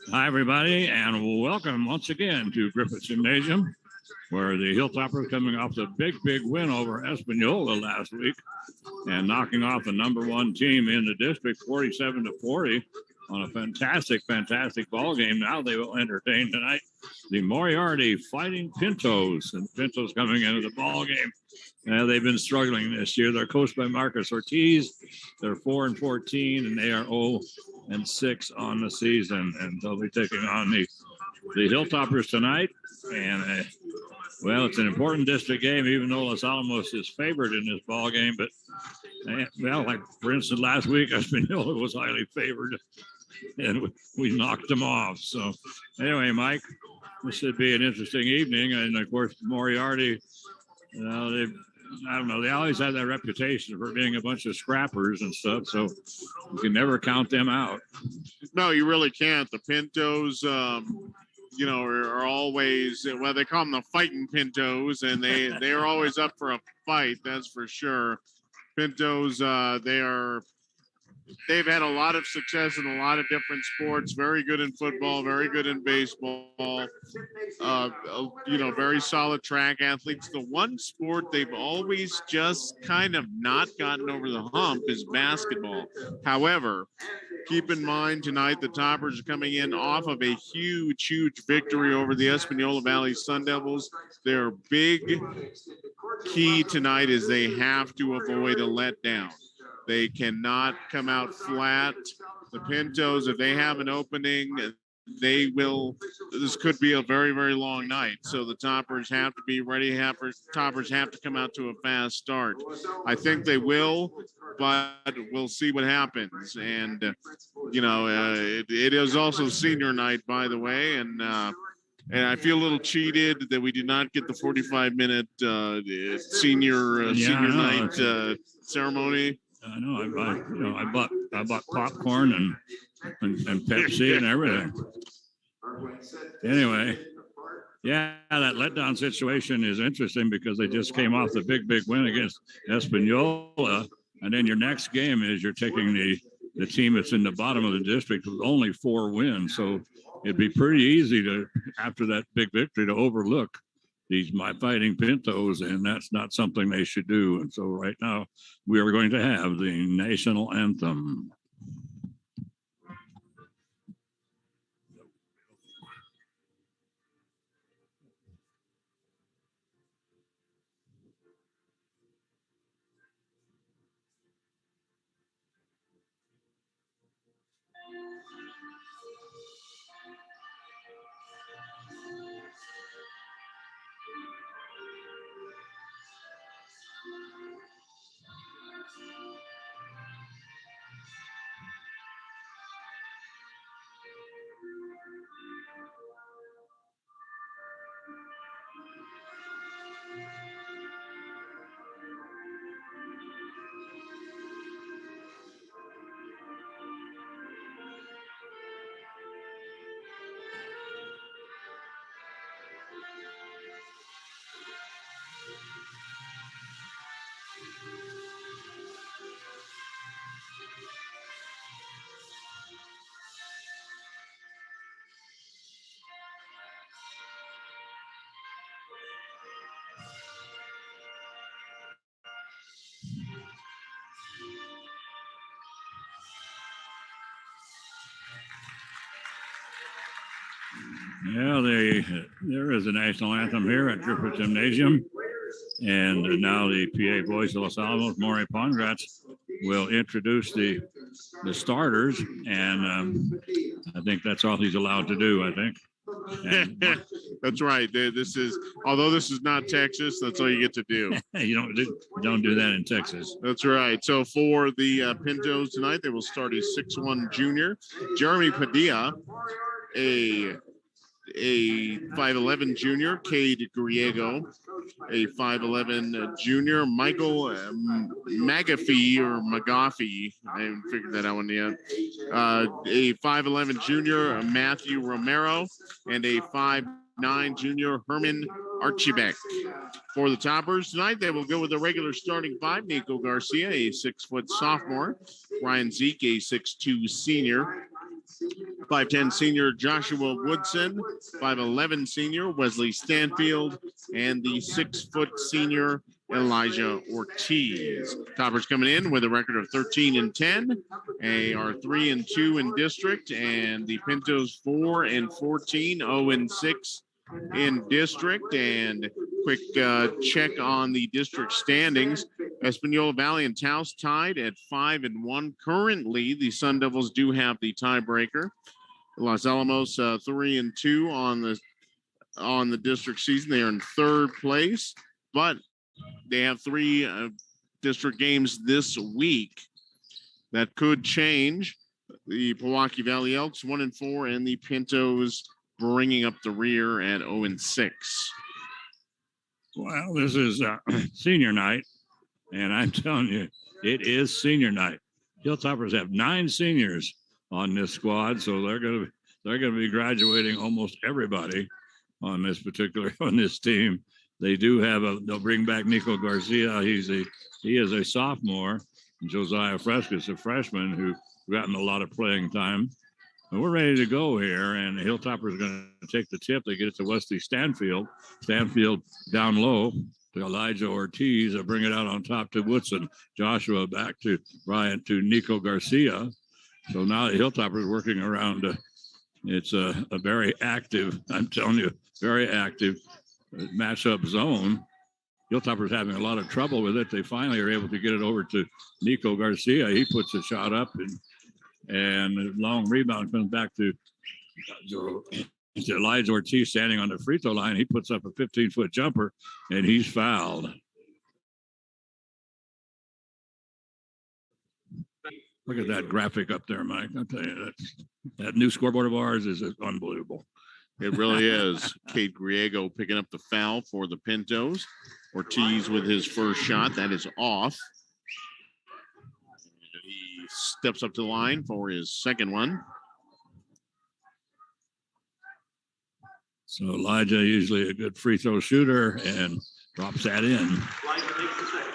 Hi, everybody, and welcome once again to Griffith Gymnasium, where the Hilltoppers coming off the big win over Espanola last week and knocking off the #1 team in the district 47-40 on a fantastic ball game. Now they will entertain tonight the Moriarty Fighting Pintos, and Pintos coming into the ball game. They've been struggling this year. They're coached by Marcus Ortiz. They're 4-14, and they are 0-6 on the season, and they'll be taking on the Hilltoppers tonight. And well, it's an important district game, even though Los Alamos is favored in this ball game. But well, like for instance, last week Espanola was highly favored, and we knocked them off. So anyway, Mike, this should be an interesting evening. And of course, Moriarty, I don't know, they always have that reputation for being a bunch of scrappers and stuff, so you can never count them out. No, you really can't. The Pintos, are always, well, they call them the Fighting Pintos, and they are always up for a fight, that's for sure. Pintos, they've had a lot of success in a lot of different sports, very good in football, very good in baseball, very solid track athletes. The one sport they've always just kind of not gotten over the hump is basketball. However, keep in mind tonight the Toppers are coming in off of a huge victory over the Espanola Valley Sun Devils. Their big key tonight is they have to avoid a letdown. They cannot come out flat. The Pintos, if they have an opening, they will. This could be a very, very long night. So the Toppers have to be ready. Toppers have to come out to a fast start. I think they will, but we'll see what happens. And, it is also senior night, by the way. And I feel a little cheated that we did not get the 45-minute senior night ceremony. I know. I bought popcorn and Pepsi and everything. Anyway, yeah, that letdown situation is interesting because they just came off the big win against Espanola, and then your next game is you're taking the team that's in the bottom of the district with only 4 wins. So it'd be pretty easy to, after that big victory, to overlook these Fighting Pintos, and that's not something they should do. And so right now we are going to have the national anthem. Yeah, there is a national anthem here at Griffith Gymnasium. And now the PA Boys of Los Alamos, Maury Pongratz, will introduce the starters. And I think that's all he's allowed to do, I think. That's right. Although this is not Texas, that's all you get to do. You don't do that in Texas. That's right. So for the Pintos tonight, they will start a 6'1" junior, Jeremy Padilla, a 5'11" junior, Cade Griego, a 5'11" junior, Michael McAfee or McGoffey, I haven't figured that out one yet, a 5'11" junior, Matthew Romero, and a 5'9" junior, Herman Archibek. For the Toppers tonight, they will go with the regular starting 5, Nico Garcia, a 6-foot sophomore, Ryan Zeke, a 6'2" senior, 5'10 senior Joshua Woodson, 5'11 senior Wesley Stanfield, and the 6-foot senior Elijah Ortiz. Toppers coming in with a record of 13-10. They are 3-2 in district, and the Pintos 4-14, 0-6 in district. And quick check on the district standings. Espanola Valley and Taos tied at 5-1. Currently, the Sun Devils do have the tiebreaker. Los Alamos 3-2 on the district season. They are in third place, but they have 3 district games this week that could change. The Pewaukee Valley Elks 1-4, and the Pintos bringing up the rear at 0-6. Well, this is senior night, and I'm telling you, it is senior night. Hilltoppers have 9 seniors on this squad, so they're gonna be graduating almost everybody on this team. They do have they'll bring back Nico Garcia. He is a sophomore. And Josiah Frescas, a freshman who gotten a lot of playing time. And we're ready to go here, and the Hilltoppers are going to take the tip. They get it to Wesley Stanfield. Stanfield down low to Elijah Ortiz. They bring it out on top to Woodson. Joshua back to Nico Garcia. So now the Hilltoppers working around. It's a very active, I'm telling you, very active matchup zone. Hilltoppers having a lot of trouble with it. They finally are able to get it over to Nico Garcia. He puts a shot up, and a long rebound comes back to Elijah Ortiz standing on the free throw line. He puts up a 15-foot jumper, and he's fouled. Look at that graphic up there, Mike. I'll tell you, that new scoreboard of ours is unbelievable. It really is. Cade Griego picking up the foul for the Pintos. Ortiz with his first shot. That is off. He steps up to the line for his second one. So Elijah, usually a good free throw shooter, and drops that in.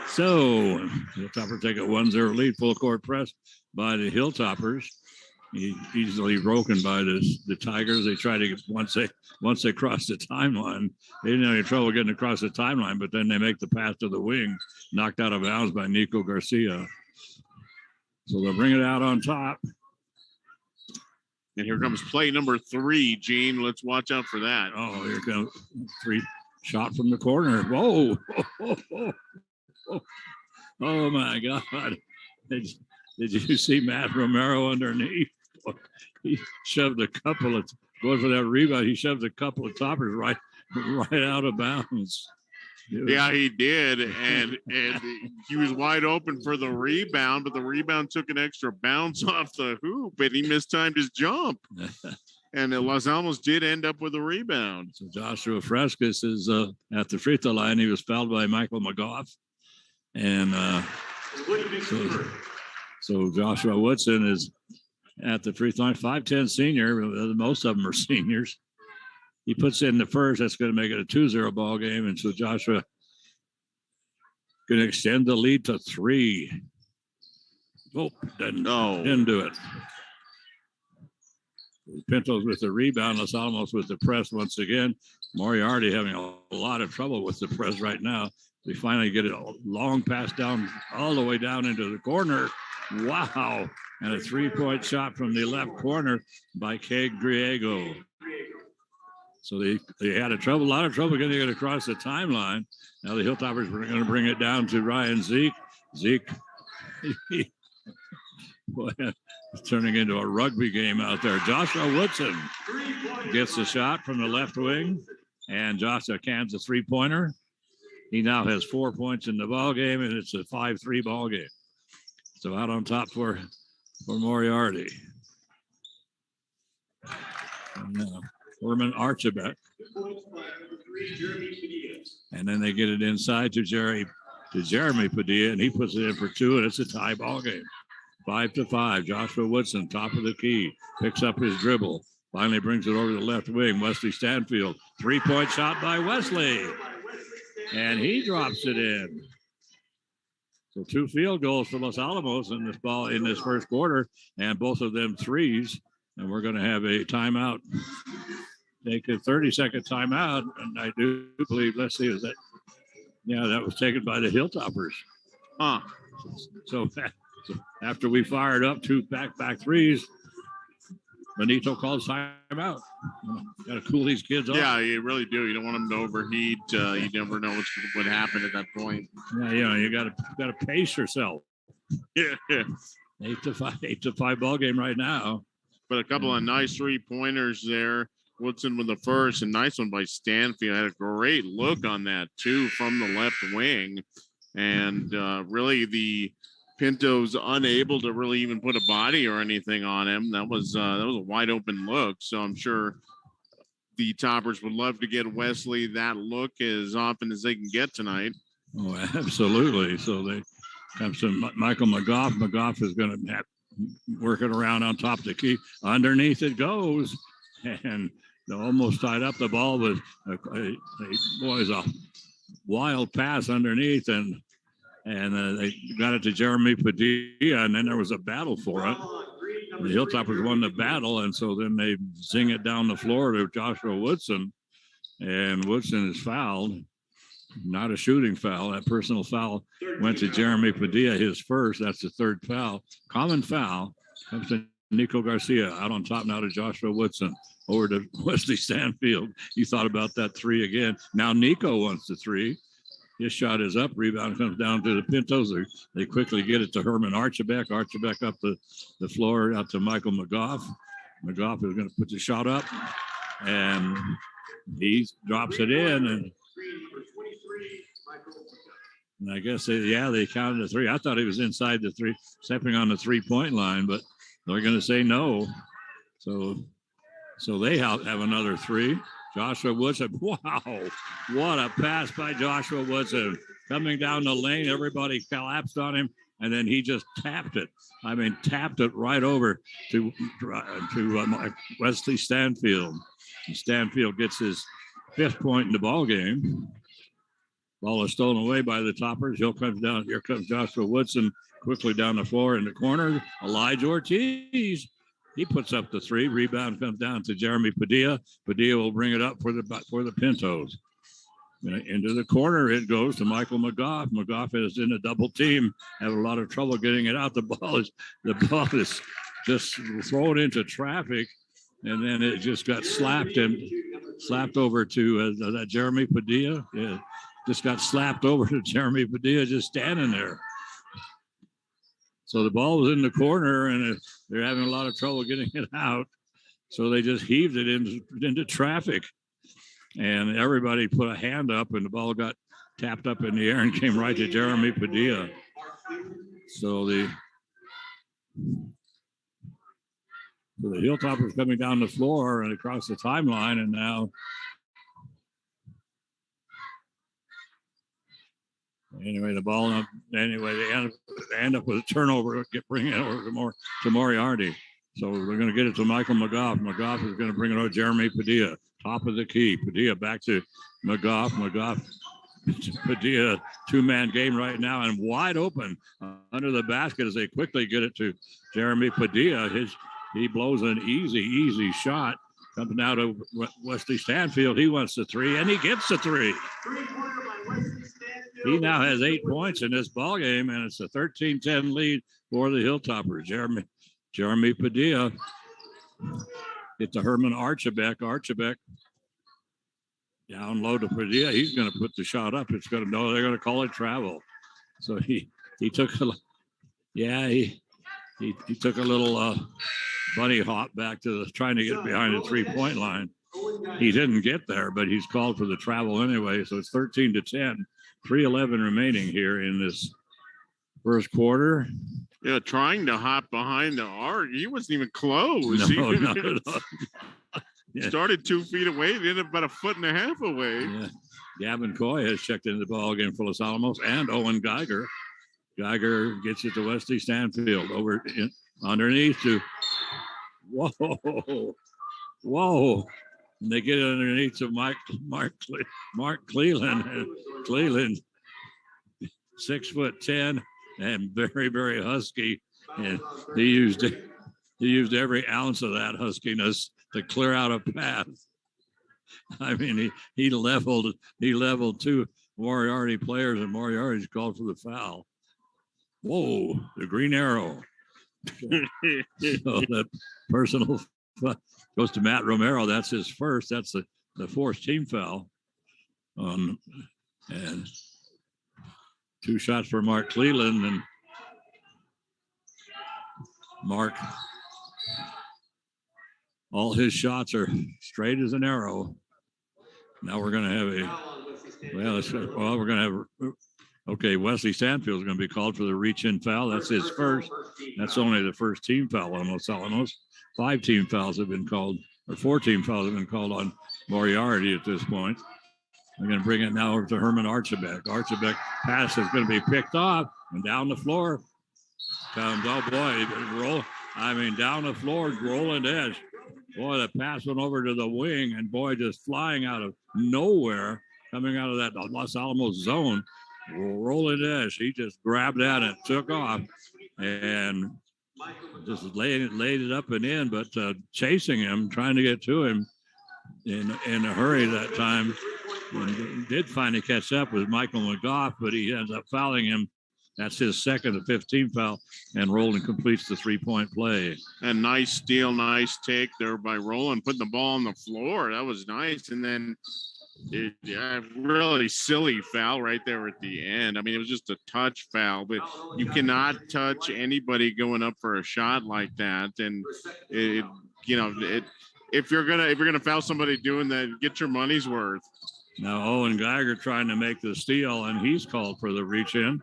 So Hilltoppers take a 1-0 lead, full court press by the Hilltoppers. Easily broken by the Tigers. They try to get once they cross the timeline. They didn't have any trouble getting across the timeline, but then they make the pass to the wing, knocked out of bounds by Nico Garcia. So they'll bring it out on top. And here comes play number 3, Gene. Let's watch out for that. Oh, here comes 3 shot from the corner. Whoa. Oh my God. Did you see Matt Romero underneath? He shoved a couple of, going for that rebound, he shoved a couple of toppers right out of bounds. Yeah, he did. And he was wide open for the rebound, but the rebound took an extra bounce off the hoop, and he mistimed his jump. And Los Alamos did end up with a rebound. So Joshua Frescas is at the free throw line. He was fouled by Michael McGough. And so Joshua Woodson is at the free throw line, 5'10 senior. Most of them are seniors. He puts in the first. That's going to make it a 2-0 ball game. And so Joshua going to extend the lead to 3. Oh, didn't do it. Pintos with the rebound. Los Alamos with the press once again. Moriarty having a lot of trouble with the press right now. They finally get it a long pass down all the way down into the corner. Wow. And a 3-point shot from the left corner by Cade Griego. So they had a lot of trouble getting it across the timeline. Now the Hilltoppers are going to bring it down to Ryan Zeke. Zeke, boy, it's turning into a rugby game out there. Joshua Woodson gets the shot from the left wing, and Joshua cans a 3-pointer. He now has 4 points in the ball game, and it's a 5-3 ball game. So out on top for Moriarty. Herman Archibald. And then they get it inside to Jeremy Padilla, and he puts it in for 2, and it's a tie ball game. 5-5. Joshua Woodson, top of the key, picks up his dribble, finally brings it over to the left wing. Wesley Stanfield, 3-point shot by Wesley, and he drops it in. So 2 field goals for Los Alamos in this first quarter, and both of them threes. And we're going to have a timeout. Take a 30-second timeout. And I do believe, let's see, is that? Yeah, that was taken by the Hilltoppers. Huh. So after we fired up 2 back threes, Benito calls timeout. Got to cool these kids off. Yeah, you really do. You don't want them to overheat. You never know what would happen at that point. Yeah, you got to pace yourself. Yeah. 8-5 ball game right now. But a couple of nice 3-pointers there. Woodson with the first, a nice one by Stanfield. Had a great look on that too from the left wing, and really the Pinto's unable to really even put a body or anything on him. That was a wide open look. So I'm sure the Toppers would love to get Wesley that look as often as they can get tonight. Oh, absolutely. So they have some Michael McGough. McGough is going to have working around on top of the key. Underneath it goes, and they almost tied up the ball with a wild pass underneath, and they got it to Jeremy Padilla, and then there was a battle for it. The Hilltoppers won the battle, and so then they zing it down the floor to Joshua Woodson, and Woodson is fouled. Not a shooting foul. That personal foul went to Jeremy Padilla, his first. That's the third foul. Common foul comes to Nico Garcia. Out on top now to Joshua Woodson. Over to Wesley Stanfield. He thought about that three again. Now Nico wants the three. His shot is up. Rebound comes down to the Pintos. They quickly get it to Herman Archibek. Archibek up the floor out to Michael McGough. McGough is going to put the shot up, and he drops it in. And I guess they counted a three. I thought he was inside the three, stepping on the 3-point line, but they're going to say no. So they have another three. Joshua Woodson. Wow, what a pass by Joshua Woodson. Coming down the lane, everybody collapsed on him, and then he just tapped it. I mean, tapped it right over to Wesley Stanfield. And Stanfield gets his 5th point in the ball game. Ball is stolen away by the Toppers. Here comes Joshua Woodson quickly down the floor in the corner. Elijah Ortiz. He puts up the three. Rebound comes down to Jeremy Padilla. Padilla will bring it up for the Pintos. Into the corner it goes to Michael McGough. McGough is in a double team, having a lot of trouble getting it out. The ball is just thrown into traffic, and then it just got slapped over to that Jeremy Padilla. Yeah, just got slapped over to Jeremy Padilla, just standing there. So the ball was in the corner, and they're having a lot of trouble getting it out. So they just heaved it into traffic. And everybody put a hand up, and the ball got tapped up in the air and came right to Jeremy Padilla. So the Hilltoppers coming down the floor and across the timeline, and now anyway, they end up with a turnover, bringing it over to Moriarty. So we're going to get it to Michael McGough. McGough is going to bring it over to Jeremy Padilla. Top of the key. Padilla back to McGough. McGough, Padilla, 2-man game right now, and wide open under the basket as they quickly get it to Jeremy Padilla. He blows an easy shot. Coming out of Wesley Stanfield. He wants the three, and he gets the three. He now has 8 points in this ball game, and it's a 13-10 lead for the Hilltoppers. Jeremy Padilla get to Herman Archibek. Archibek down low to Padilla. He's going to put the shot up. They're going to call it travel. So he took he took a little bunny hop back to trying to get behind the 3-point line. He didn't get there, but he's called for the travel anyway. So it's 13-10, 3:11 remaining here in this first quarter. Yeah, trying to hop behind the arc. He wasn't even close. No. Yeah. Started 2 feet away, ended up about 1.5 feet away. Yeah. Gavin Coy has checked into the ball game for Los Alamos, and Owen Geiger. Geiger gets it to Wesley Stanfield underneath to whoa. And they get it underneath to Mark Cleland. And Cleland, 6'10", and very, very husky. And he he used every ounce of that huskiness to clear out a path. I mean, he leveled two Moriarty players, and Moriarty's called for the foul. Whoa, the green arrow. So that personal goes to Matt Romero. That's his first. That's the fourth team foul. And 2 shots for Mark Cleland, and Mark, all his shots are straight as an arrow. Now we're going to have Wesley Stanfield's going to be called for the reach-in foul. That's his first. That's only the first team foul on Los Alamos. 5 team fouls have been called, or 4 team fouls have been called on Moriarty at this point. We're going to bring it now over to Herman Archibek. Archibek pass is going to be picked off, and down the floor comes, oh boy, down the floor, Roland Esch. Boy, the pass went over to the wing, and boy, just flying out of nowhere, coming out of that Los Alamos zone. Roland Esch, he just grabbed that and took off, and just laid it up and in, but chasing him, trying to get to him in a hurry that time. And did finally catch up with Michael McGough, but he ends up fouling him. That's his second of 15 foul, and Roland completes the 3-point play. And nice steal, nice take there by Roland, putting the ball on the floor. That was nice. And then really silly foul right there at the end. I mean, it was just a touch foul, but you cannot touch anybody going up for a shot like that. And if you're gonna foul somebody doing that, get your money's worth. Now Owen Geiger trying to make the steal, and he's called for the reach in.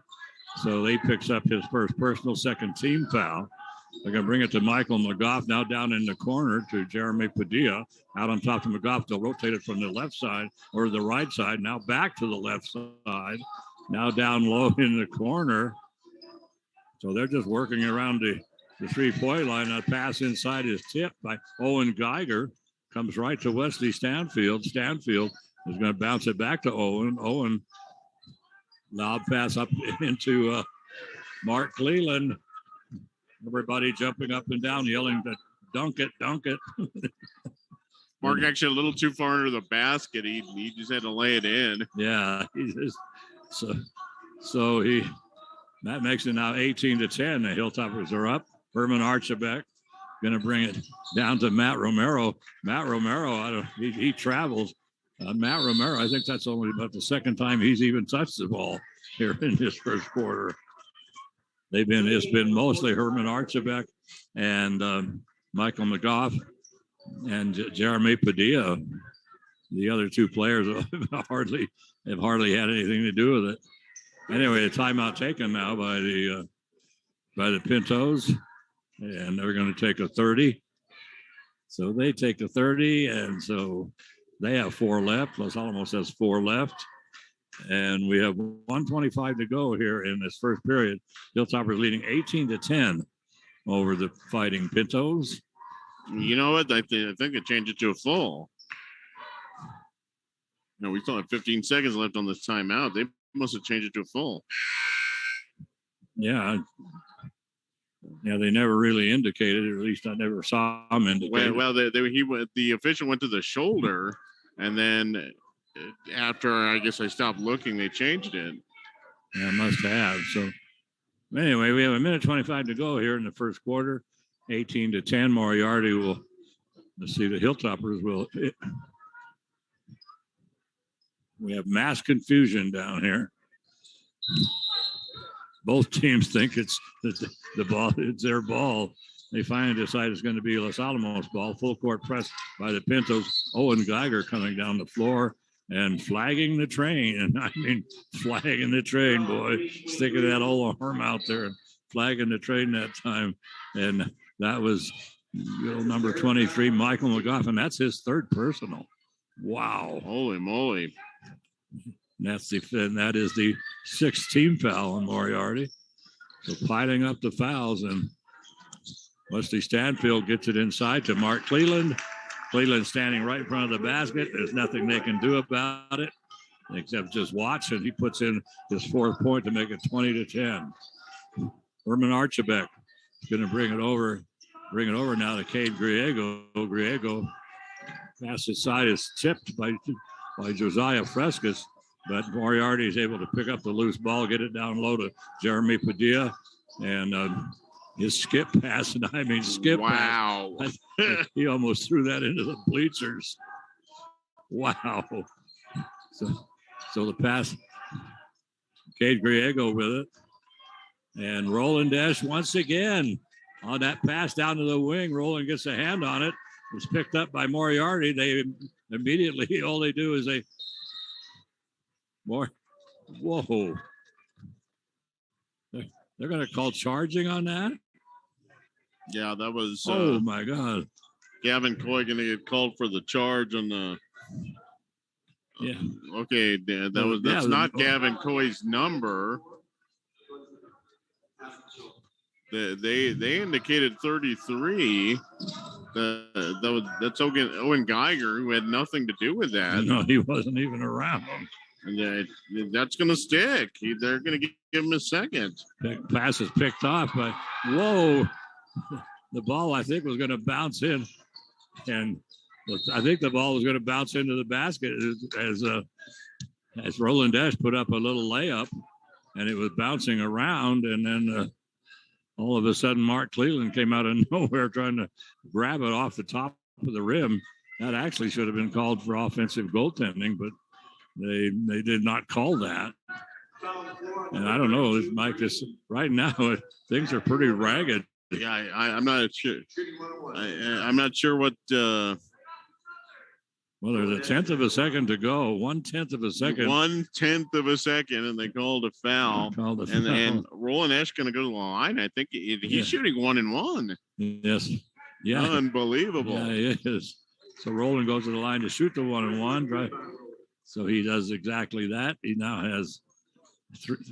So he picks up his first personal, second team foul. They're going to bring it to Michael McGough, now down in the corner to Jeremy Padilla. Out on top to McGough. They'll rotate it from the left side or the right side. Now back to the left side. Now down low in the corner. So they're just working around the 3-point line. A pass inside is tipped by Owen Geiger. Comes right to Wesley Stanfield. Stanfield is going to bounce it back to Owen. Owen, loud pass up into Mark Cleland. Everybody jumping up and down, yelling to dunk it, dunk it. Mark actually a little too far under the basket. He just had to lay it in. Yeah, that makes it now 18-10. The Hilltoppers are up. Herman Archibek going to bring it down to Matt Romero. Matt Romero, he travels. Matt Romero, I think that's only about the second time he's even touched the ball here in this first quarter. It's been mostly Herman Archibek and Michael McGough and Jeremy Padilla. The other 2 players have hardly had anything to do with it. Anyway, a timeout taken now by the Pintos, and they're going to take a 30. So they take the 30, and so they have 4 left. Los Alamos has 4 left. And we have 1:25 to go here in this first period. Hilltoppers leading 18-10 over the Fighting Pintos. You know what? I think they changed it to a full. No, we still have 15 seconds left on this timeout. They must have changed it to a full. Yeah. Yeah, they never really indicated it, or at least I never saw them indicate. Well, the official went to the shoulder, and then after I guess I stopped looking, they changed it. Yeah, must have. So anyway, we have 1:25 to go here in the first quarter. 18-10. Moriarty will. Let's see. The Hilltoppers will. We have mass confusion down here. Both teams think it's the ball. It's their ball. They finally decide it's going to be Los Alamos ball. Full court press by the Pintos. Owen Geiger coming down the floor and flagging the train. And I mean, flagging the train, boy. Sticking that old arm out there and flagging the train that time. And that was number 23, Michael McGough. And that's his 3rd personal. Wow. Holy moly. And that is the 6th team foul on Moriarty. So piling up the fouls, and Wesley Stanfield gets it inside to Mark Cleland. Cleland standing right in front of the basket. There's nothing they can do about it except just watch, and he puts in his 4th point to make it 20-10. Herman Archibek is going to bring it over bring it over now to Cade Griego. Griego pass inside is tipped by Josiah Frescas, but Moriarty is able to pick up the loose ball, get it down low to Jeremy Padilla, and his skip pass. And I mean, skip wow. pass. He almost threw that into the bleachers. Wow. So the pass, Cade Griego with it. And Roland Esch once again on that pass down to the wing. Roland gets a hand on it. It's picked up by Moriarty. They immediately, all they do is whoa. They're going to call charging on that? Yeah, that was. Oh, my God. Gavin Coy going to get called for the charge on the. Yeah. Okay, that's not Gavin Coy's number. They indicated 33. That's Owen Geiger, who had nothing to do with that. No, he wasn't even around. And that's going to stick. They're going to give him a second. Pass is picked off, but whoa, the ball I think was going to bounce in, and I think the ball was going to bounce into the basket as Roland Esch put up a little layup, and it was bouncing around, and then all of a sudden Mark Cleveland came out of nowhere trying to grab it off the top of the rim. That actually should have been called for offensive goaltending, but they did not call that. And I don't know, Mike, right now things are pretty ragged. Yeah, I'm not sure. I'm not sure what. Well, there's a tenth of a second to go. 1/10 of a second. 1/10 of a second, and they called a foul. And Roland Esch going to go to the line. I think he's shooting 1-1. Yes. Yeah. Unbelievable. Yeah, he is. So Roland goes to the line to shoot the 1-1. Right? So he does exactly that. He now has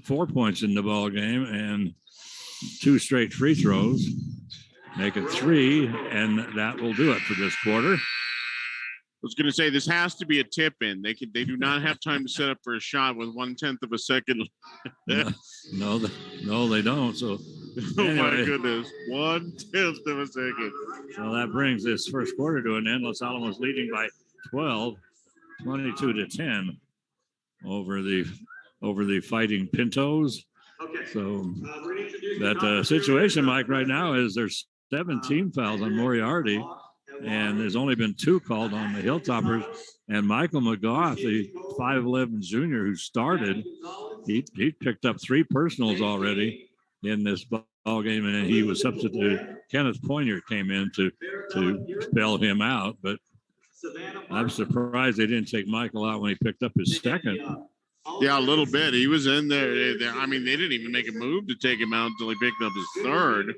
4 points in the ball game and 2 straight free throws, make it 3, and that will do it for this quarter. I was going to say, this has to be a tip in. They do not have time to set up for a shot with 1/10 of a second. No, they don't. So, anyway, oh my goodness, 1/10 of a second. So that brings this first quarter to an end. Los Alamos leading by 12, 22-10 over the Fighting Pintos. Okay. So that situation, Mike, right now is there's 17 fouls on Moriarty. And there's only been 2 called on the Hilltoppers. And Michael McGough, the 5'11 junior who started, he picked up 3 personals already in this ball game, and he was substituted. Kenneth Poinier came in to spell him out, but I'm surprised they didn't take Michael out when he picked up his second. Yeah, a little bit. He was in there. I mean, they didn't even make a move to take him out until he picked up his third.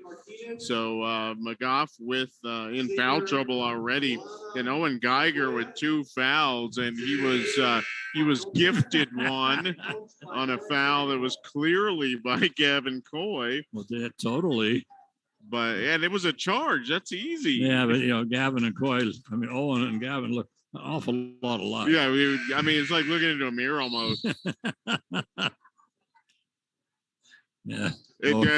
So McGough with in foul trouble already, and Owen Geiger with 2 fouls, and he was gifted one on a foul that was clearly by Gavin Coy. Well, that totally. And it was a charge. That's easy. Yeah, but Gavin and Coy. I mean, Owen and Gavin look an awful lot alike. Yeah, I mean, it's like looking into a mirror almost. Yeah.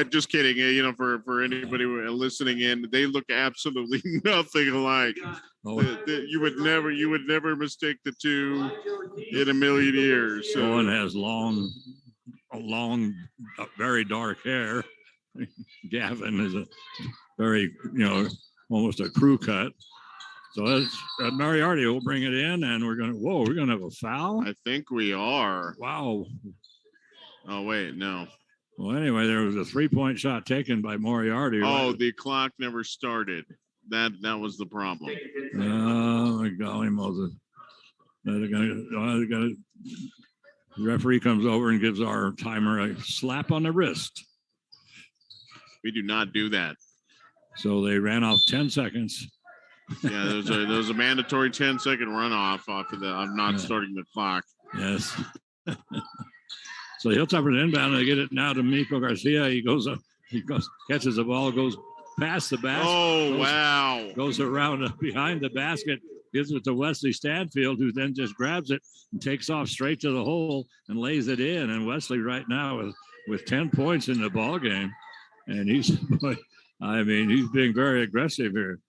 Just kidding. For anybody listening in, they look absolutely nothing alike. You would never mistake the 2 in a million years. So. Owen has long, very dark hair. Gavin is a very, almost a crew cut. So that's Moriarty will bring it in, and we're going to have a foul? I think we are. Wow. Oh, wait, no. Well, anyway, there was a 3-point shot taken by Moriarty. Oh, the clock never started. That was the problem. Oh, my golly, Moses. The referee comes over and gives our timer a slap on the wrist. We do not do that. So they ran off 10 seconds. Yeah, there's a mandatory 10-second runoff off of I'm not starting the clock. Yes. So the Hilltoppers inbound, and they get it now to Miko Garcia. He goes, catches the ball, goes past the basket. Oh, wow. Goes around behind the basket, gives it to Wesley Stanfield, who then just grabs it and takes off straight to the hole and lays it in. And Wesley right now with 10 points in the ball game. And he's I mean, he's being very aggressive here.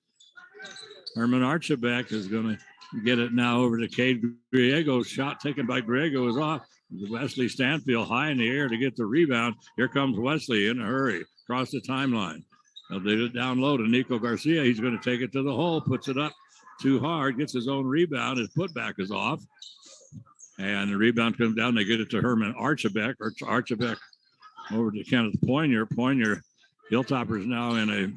Herman Archibek is going to get it now over to Cade Griego. Shot taken by Griego is off. Wesley Stanfield high in the air to get the rebound. Here comes Wesley in a hurry across the timeline. They'll do it down low to Nico Garcia. He's going to take it to the hole, puts it up too hard, gets his own rebound. His putback is off. And the rebound comes down. They get it to Herman Archibek. Archibek over to Kenneth Poinier. Poinier, Hilltoppers now in a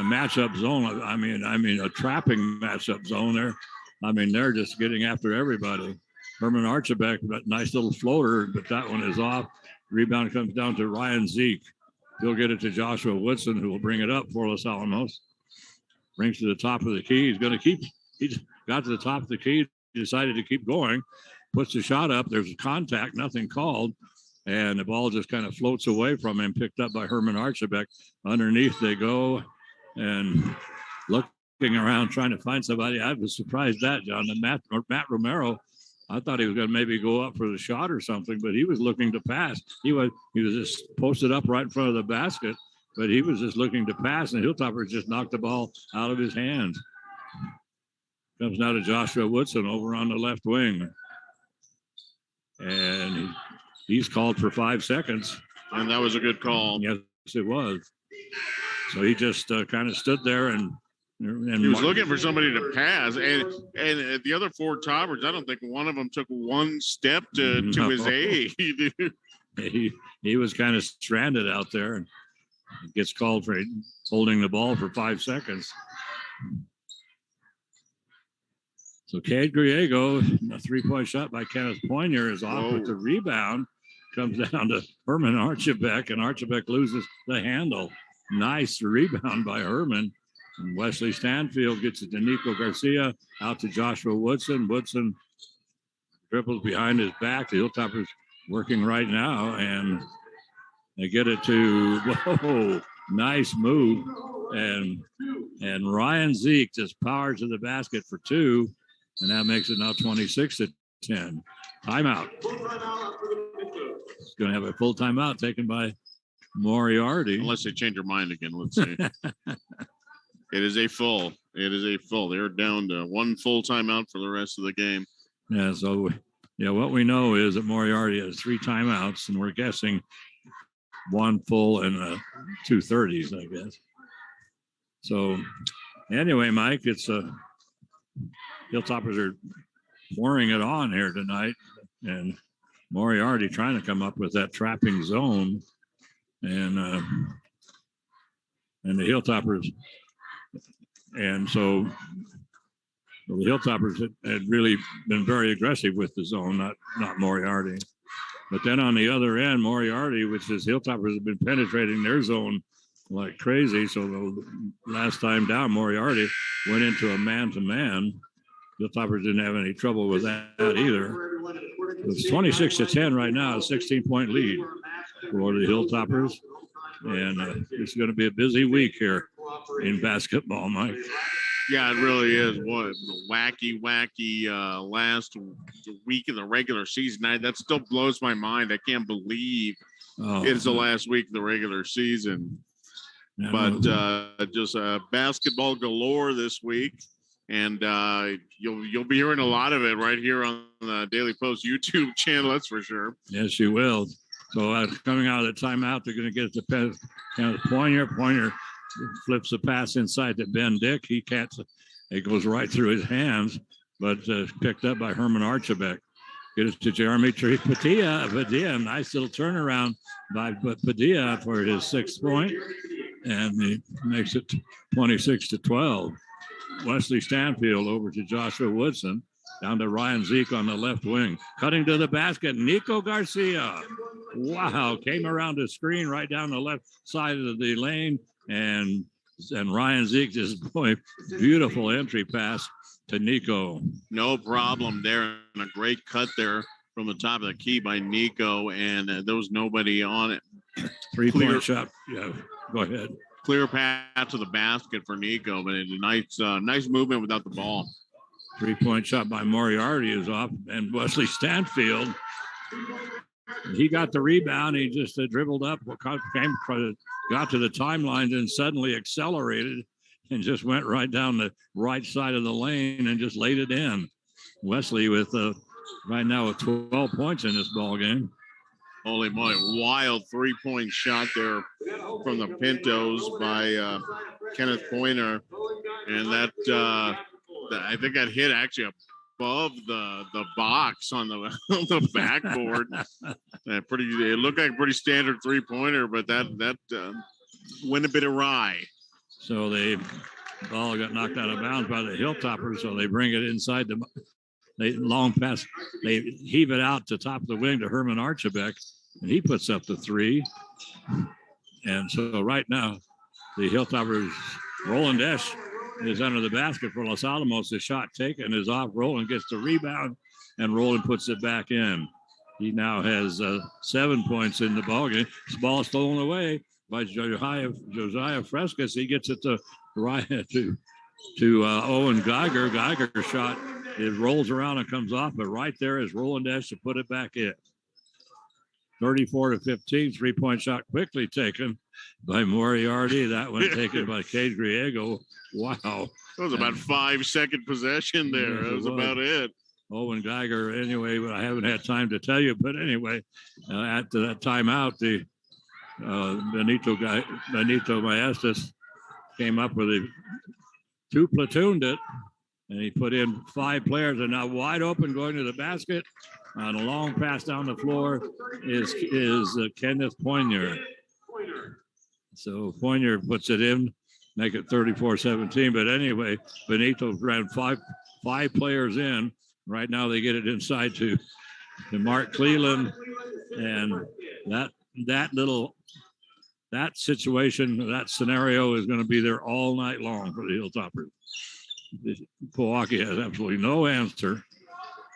matchup zone. I mean a trapping matchup zone there. I mean, they're just getting after everybody. Herman Archibek, that nice little floater, but that one is off. Rebound comes down to Ryan Zeke. He'll get it to Joshua Woodson, who will bring it up for Los Alamos. Brings to the top of the key. He's got to the top of the key, decided to keep going, puts the shot up. There's a contact, nothing called. And the ball just kind of floats away from him, picked up by Herman Archibek. Underneath they go, and looking around trying to find somebody. I was surprised that, John. And Matt Romero, I thought he was going to maybe go up for the shot or something, but he was looking to pass. He was just posted up right in front of the basket, but he was just looking to pass, and Hilltoppers just knocked the ball out of his hands. Comes now to Joshua Woodson over on the left wing. And he's called for 5 seconds. And that was a good call. Yes, it was. So he just kind of stood there and he was looking for somebody to pass. And the other 4 toppers, I don't think one of them took one step to his aid. he was kind of stranded out there and gets called for holding the ball for 5 seconds. So Cade Griego, a 3-point shot by Kenneth Poinier is off, but the rebound comes down to Herman Archibek, and Archibek loses the handle. Nice rebound by Herman. And Wesley Stanfield gets it to Nico Garcia, out to Joshua Woodson. Woodson dribbles behind his back. The Hilltoppers working right now, and they get it to, nice move. And Ryan Zeke just powers to the basket for 2, and that makes it now 26-10. Timeout. It's going to have a full timeout taken by Moriarty. Unless they change their mind again, let's see. It is a full. They're down to 1 full timeout for the rest of the game. Yeah, so what we know is that Moriarty has 3 timeouts, and we're guessing 1 full and 2 30s, I guess. So anyway, Mike, it's Hilltoppers are pouring it on here tonight, and Moriarty trying to come up with that trapping zone, and the Hilltoppers. And so the Hilltoppers had really been very aggressive with the zone, not Moriarty. But then on the other end, Moriarty, which is Hilltoppers, have been penetrating their zone like crazy. So the last time down, Moriarty went into a man-to-man. Hilltoppers didn't have any trouble with that either. It's 26-10 right now, a 16-point lead for the Hilltoppers. And it's going to be a busy week here in basketball, Mike. Yeah, it really is. What a wacky last week of the regular season. That still blows my mind. I can't believe it's the last week of the regular season. Yeah, but just basketball galore this week. And you'll be hearing a lot of it right here on the Daily Post YouTube channel, that's for sure. Yes, you will. So coming out of the timeout, they're going to get it to Poinier. Poinier flips the pass inside to Ben Dick. He can't. It goes right through his hands, but picked up by Herman Archibek. Get it to Jeremy Padilla. Padilla, nice little turnaround by Padilla for his 6th point, and he makes it 26-12. Wesley Stanfield over to Joshua Woodson. Down to Ryan Zeke on the left wing. Cutting to the basket, Nico Garcia. Wow, came around the screen right down the left side of the lane. And Ryan Zeke just, beautiful entry pass to Nico. No problem there. And a great cut there from the top of the key by Nico. And there was nobody on it. 3-point shot. Yeah, go ahead. Clear pass to the basket for Nico, but it's a nice movement without the ball. 3-point shot by Moriarty is off, and Wesley Stanfield he got the rebound. He just dribbled up, got to the timeline, and suddenly accelerated and just went right down the right side of the lane and just laid it in. Wesley with right now with 12 points in this ball game. Holy moly, wild 3-point shot there from the Pintos by Kenneth Pointer. And that I think that hit actually above the box on the on the backboard. It looked like a pretty standard 3-pointer, but that went a bit awry. So the ball got knocked out of bounds by the Hilltoppers, so they bring it inside they long pass. They heave it out to top of the wing to Herman Archibek, and he puts up the 3. And so right now, the Hilltoppers, Roland Esch is under the basket for Los Alamos. The shot taken is off. Roland gets the rebound, and Roland puts it back in. He now has 7 points in the ballgame. This ball stolen away by Josiah Frescas. He gets it to Owen Geiger. Geiger's shot, it rolls around and comes off, but right there is Roland Esch to put it back in. 34-15, 3-point shot quickly taken by Moriarty. That one taken by Cade Griego. Wow. That was about 5-second possession there. That was about it. Owen Geiger, anyway, but I haven't had time to tell you. But anyway, at that timeout, the Benito Maestas came up with a 2-platooned it, and he put in 5 players, and now wide open going to the basket. On a long pass down the floor is Kenneth Poinier. So Poinier puts it in, make it 34-17. But anyway, Benito ran five players in. Right now they get it inside to Mark Cleland, and that situation, that scenario is going to be there all night long for the Hilltoppers. Milwaukee has absolutely no answer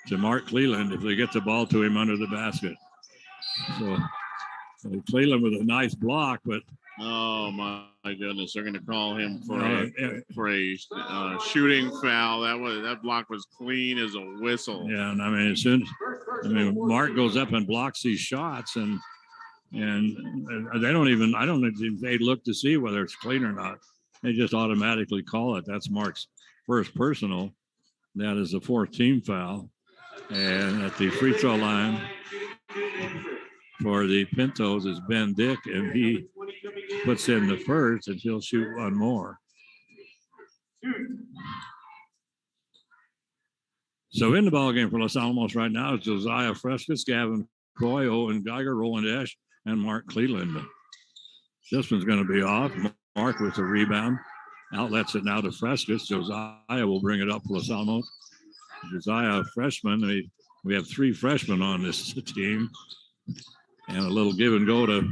to Mark Cleland if they get the ball to him under the basket. So Cleland with a nice block, but oh my goodness, they're going to call him for a shooting foul. That block was clean as a whistle. Yeah, and I mean, Mark goes up and blocks these shots, and they don't even. I don't think they look to see whether it's clean or not. They just automatically call it. That's Mark's first personal. That is the 4th team foul. And at the free throw line for the Pintos is Ben Dick, and he puts in the first, and he'll shoot one more. So in the ballgame for Los Alamos right now is Josiah Frescas, Gavin Coy, Owen Geiger, Roland Esch, and Mark Cleland. This one's going to be off. Mark with the rebound. Outlets it now to Frescas. Josiah will bring it up for Los Alamos. Josiah, a freshman. We have 3 freshmen on this team. And a little give and go to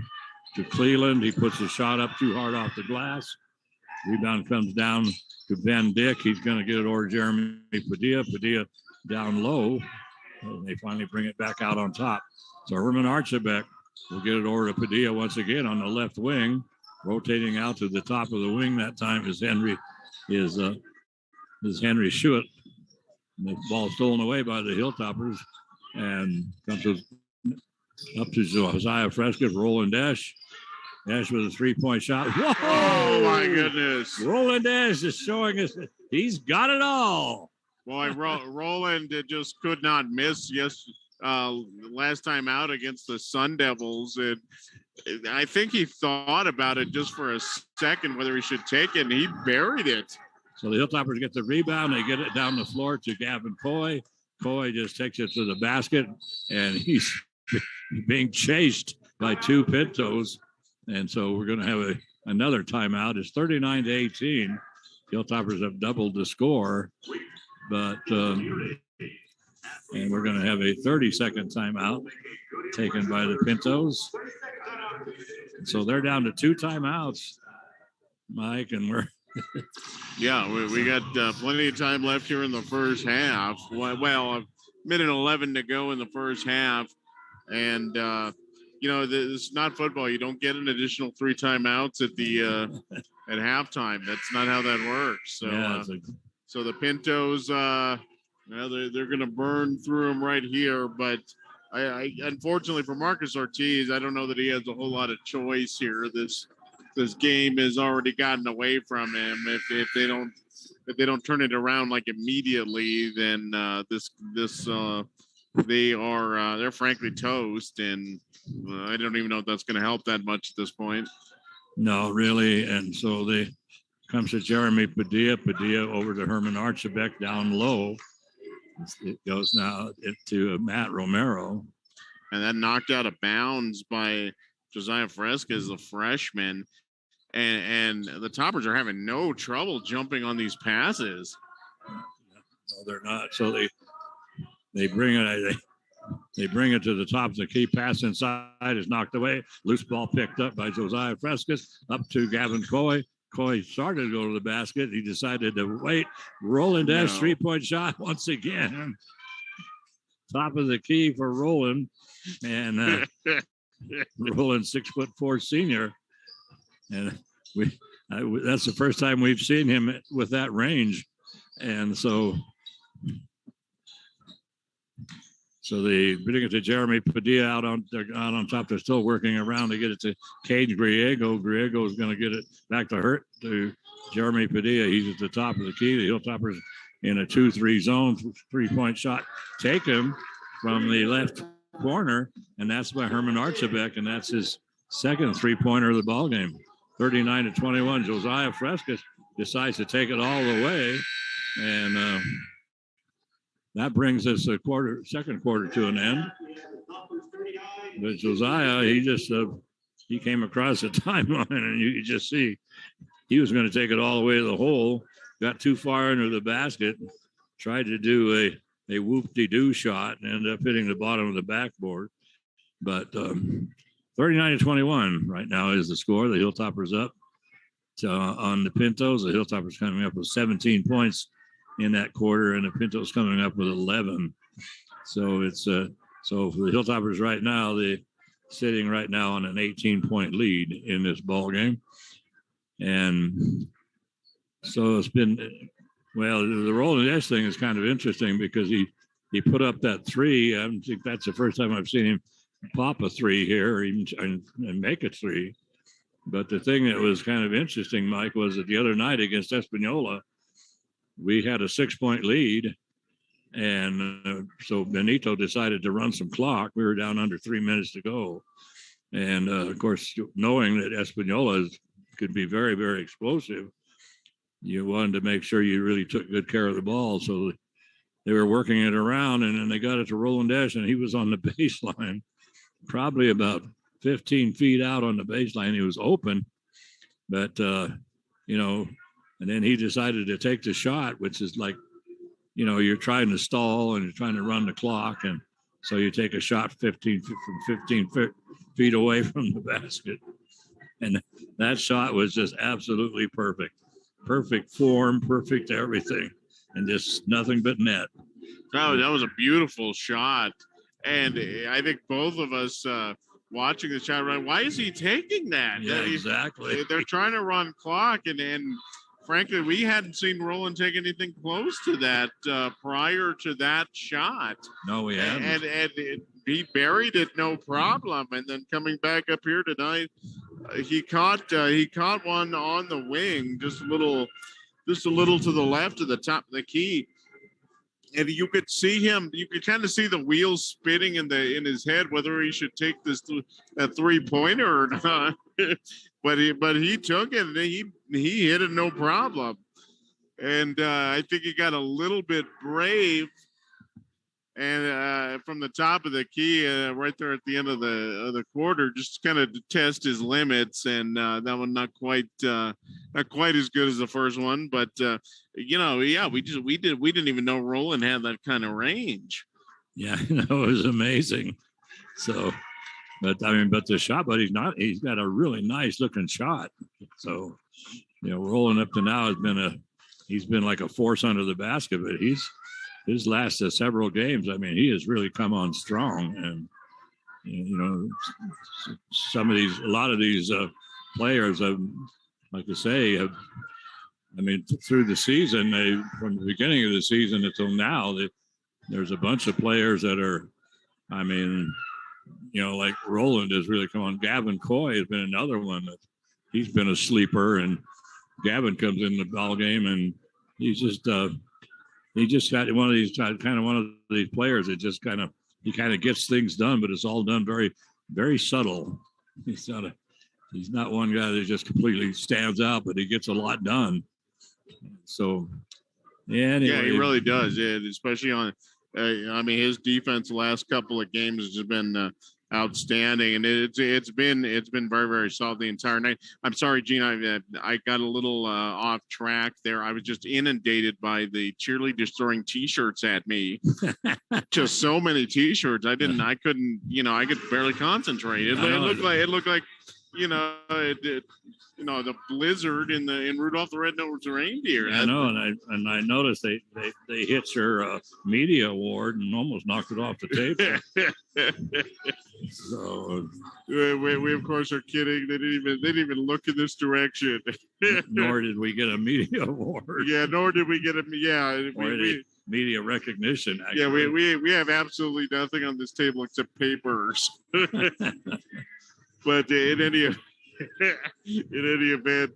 Cleland. He puts the shot up too hard off the glass. Rebound comes down to Ben Dick. He's going to get it over Jeremy Padilla. Padilla down low. And they finally bring it back out on top. So Herman Archibek will get it over to Padilla once again on the left wing. Rotating out to the top of the wing that time is Henry Schuett. The ball stolen away by the Hilltoppers and comes up to Josiah Frescas, Roland Esch. Esch with a 3-point shot. Whoa! Oh, my goodness. Roland Esch is showing us he's got it all. Boy, Roland just could not miss last time out against the Sun Devils. I think he thought about it just for a second, whether he should take it, and he buried it. So the Hilltoppers get the rebound. They get it down the floor to Gavin Coy. Coy just takes it to the basket, and he's being chased by 2 Pintos. And so we're going to have another timeout. It's 39-18. Hilltoppers have doubled the score, but and we're going to have a 30-second timeout taken by the Pintos. So they're down to 2 timeouts, Mike, and we're yeah, we got plenty of time left here in the first half. Well, a minute 11 to go in the first half. And, this is not football. You don't get an additional 3 timeouts at the at halftime. That's not how that works. So, yeah, so the Pintos, they're going to burn through them right here. But I unfortunately for Marcus Ortiz, I don't know that he has a whole lot of choice here. This game has already gotten away from him. If they don't turn it around like immediately, then they're frankly toast, and I don't even know if that's going to help that much at this point. No, really. And so they comes to Jeremy Padilla. Padilla over to Herman Archibek down low. It goes now to Matt Romero. And that knocked out of bounds by Josiah Fresquez, the freshman. And the Toppers are having no trouble jumping on these passes. No, they're not. So they bring it. They bring it to the top of the key. Pass inside is knocked away. Loose ball picked up by Josiah Fresquez. Up to Gavin Coy. Coy started to go to the basket. He decided to wait. Roland Dash 3-point shot once again. Top of the key for Roland. And Roland, 6'4" senior. And that's the first time we've seen him with that range. And so they bring it to Jeremy Padilla out on top. They're still working around to get it to Caden Griego. Griego is going to get it back to Jeremy Padilla. He's at the top of the key. The Hilltoppers in a 2-3 zone, 3-point shot taken from the left corner, and that's by Herman Archibek, and that's his second 3-pointer of the ball game. 39-21. Josiah Fresquez decides to take it all the way, and that brings us second quarter to an end. But Josiah, he came across the timeline, and you could just see he was going to take it all the way to the hole. Got too far into the basket, tried to do a whoop-de-doo shot, and ended up hitting the bottom of the backboard. But 39-21 right now is the score. The Hilltoppers up on the Pintos. The Hilltoppers coming up with 17 points in that quarter, and the Pintos coming up with 11. So it's so for the Hilltoppers right now, they're sitting right now on an 18-point lead in this ball game. And so it's been, well, the Roland Dash thing is kind of interesting because he put up that three. I think that's the first time I've seen him pop a three here or even and make a three. But the thing that was kind of interesting, Mike, was that the other night against Espanola, we had a 6-point lead, and so Benito decided to run some clock. We were down under 3 minutes to go. And, of course, knowing that Espanola could be very, very explosive, you wanted to make sure you really took good care of the ball. So they were working it around, and then they got it to Roland Dash, and he was on the baseline, probably about 15 feet out on the baseline. He was open, but, and then he decided to take the shot, which is like, you're trying to stall and you're trying to run the clock. And so you take a shot 15 feet away from the basket. And that shot was just absolutely perfect. Perfect form, perfect everything, and just nothing but net. Oh, that was a beautiful shot. And I think both of us watching the shot, right? Why is he taking that? Yeah, exactly. They're trying to run clock, and frankly, we hadn't seen Roland take anything close to that prior to that shot. No, we hadn't. And he buried it no problem. And then coming back up here tonight, he caught one on the wing, just a little to the left of the top of the key. And you could see him. You could kind of see the wheels spinning in his head, whether he should take this a 3-pointer or not. but he took it, and he hit it no problem. And I think he got a little bit brave, and from the top of the key, right there at the end of the quarter, just kind of to test his limits. And that one not quite as good as the first one, but we didn't even know Roland had that kind of range. Yeah, it was amazing. So, but the shot, but he's got a really nice looking shot. So, Roland up to now he's been like a force under the basket, but his last several games, he has really come on strong. And, a lot of these players, like I say, through the season, from the beginning of the season until now, there's a bunch of players that are I mean, like Roland has really come on. Gavin Coy has been another one that he's been a sleeper, and Gavin comes in the ball game, and he's just he just got one of these players that just kind of gets things done, but it's all done very, very subtle. He's not one guy that just completely stands out, but he gets a lot done. So anyway. Yeah, he really does. Yeah, especially on. His defense the last couple of games has been outstanding, and it's been very, very solid the entire night. I'm sorry, Gene, I got a little off track there. I was just inundated by the cheerleaders throwing T-shirts at me. Just so many T-shirts. I couldn't. I could barely concentrate. It looked like. The blizzard in Rudolph the Red-Nosed Reindeer. I know, and I noticed they hit your media award and almost knocked it off the table. So we of course are kidding. They didn't even look in this direction. Nor did we get a media award. Yeah, nor did we get a media recognition. Actually. Yeah, we have absolutely nothing on this table except papers. But in any event,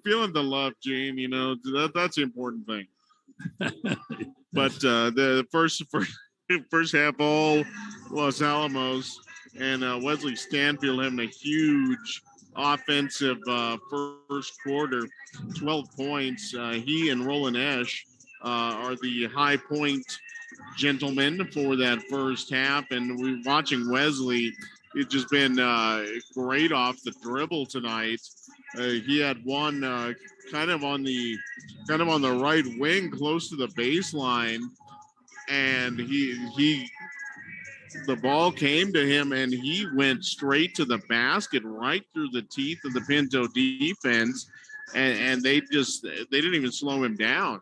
feeling the love, Gene, that's the important thing. But the first half, all Los Alamos, and Wesley Stanfield having a huge offensive first quarter, 12 points. He and Roland Esch are the high point gentlemen for that first half, and we're watching Wesley. It's just been great off the dribble tonight. He had one kind of on the right wing, close to the baseline, and the ball came to him, and he went straight to the basket, right through the teeth of the Pinto defense, and they didn't even slow him down.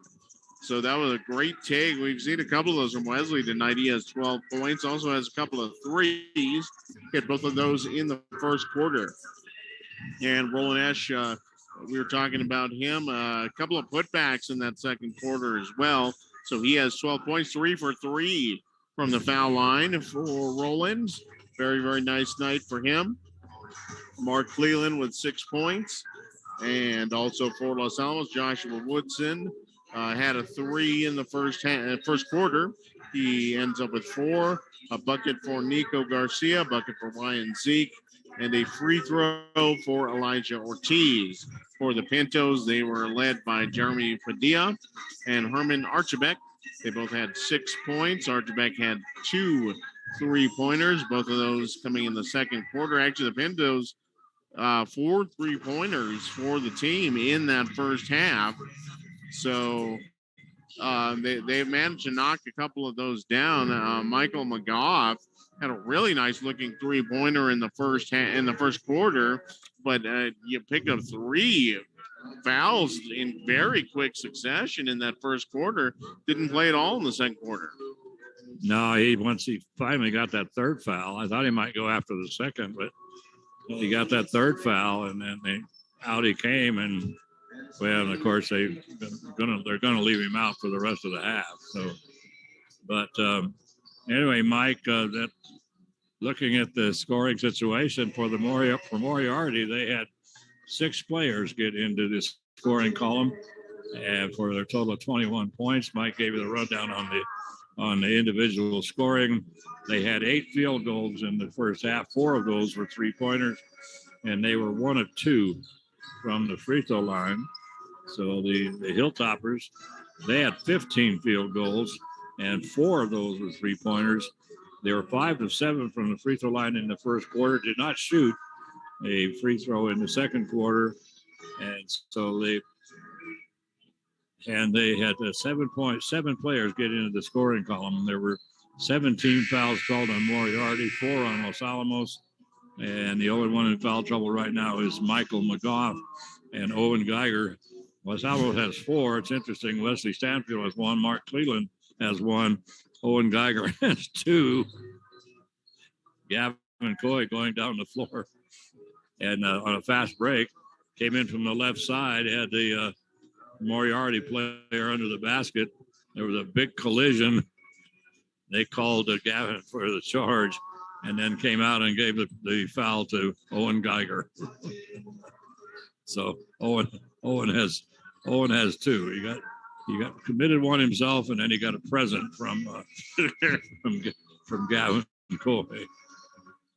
So that was a great take. We've seen a couple of those from Wesley tonight. He has 12 points, also has a couple of threes. Hit both of those in the first quarter. And Roland Esch, we were talking about him, a couple of putbacks in that second quarter as well. So he has 12 points, 3 for 3 from the foul line for Roland. Very, very nice night for him. Mark Cleland with 6 points. And also for Los Alamos, Joshua Woodson. Had a 3 in the first quarter. He ends up with 4, a bucket for Nico Garcia, a bucket for Ryan Zeke, and a free throw for Elijah Ortiz. For the Pintos, they were led by Jeremy Padilla and Herman Archibek. They both had 6 points. Archibek had 2 3-pointers, both of those coming in the second quarter. Actually, the Pintos, 4 3-pointers for the team in that first half. So they managed to knock a couple of those down. Michael McGough had a really nice looking 3-pointer in the first quarter, but you picked up 3 fouls in very quick succession in that first quarter. Didn't play at all in the second quarter. No, once he finally got that third foul, I thought he might go after the second, but he got that third foul, and then out he came, and of course they're gonna leave him out for the rest of the half. So, but anyway, Mike, that looking at the scoring situation for Moriarty, they had 6 players get into this scoring column, and for their total of 21 points. Mike gave you the rundown on the individual scoring. They had 8 field goals in the first half. 4 of those were 3-pointers, and they were 1 of 2 from the free throw line. So the Hilltoppers, they had 15 field goals, and 4 of those were 3-pointers. They were 5 of 7 from the free throw line in the first quarter. Did not shoot a free throw in the second quarter, and so they had 7 players get into the scoring column. There were 17 fouls called on Moriarty, 4 on Los Alamos, and the only one in foul trouble right now is Michael McGough and Owen Geiger. Los Alamos has 4. It's interesting. Wesley Stanfield has 1. Mark Cleland has 1. Owen Geiger has 2. Gavin Coy going down the floor. And on a fast break, came in from the left side, had the Moriarty player under the basket. There was a big collision. they called Gavin for the charge, and then came out and gave the foul to Owen Geiger. So Owen has two. He got committed one himself, and then he got a present from Gavin Coy.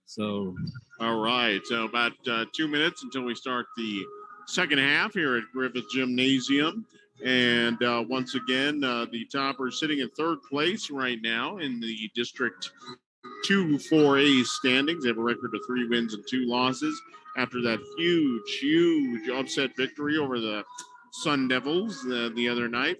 So, all right. So about 2 minutes until we start the second half here at Griffith Gymnasium. And once again, the Toppers sitting in third place right now in the District 2 4A standings. They have a record of 3 wins and 2 losses after that huge upset victory over the Sun Devils the other night.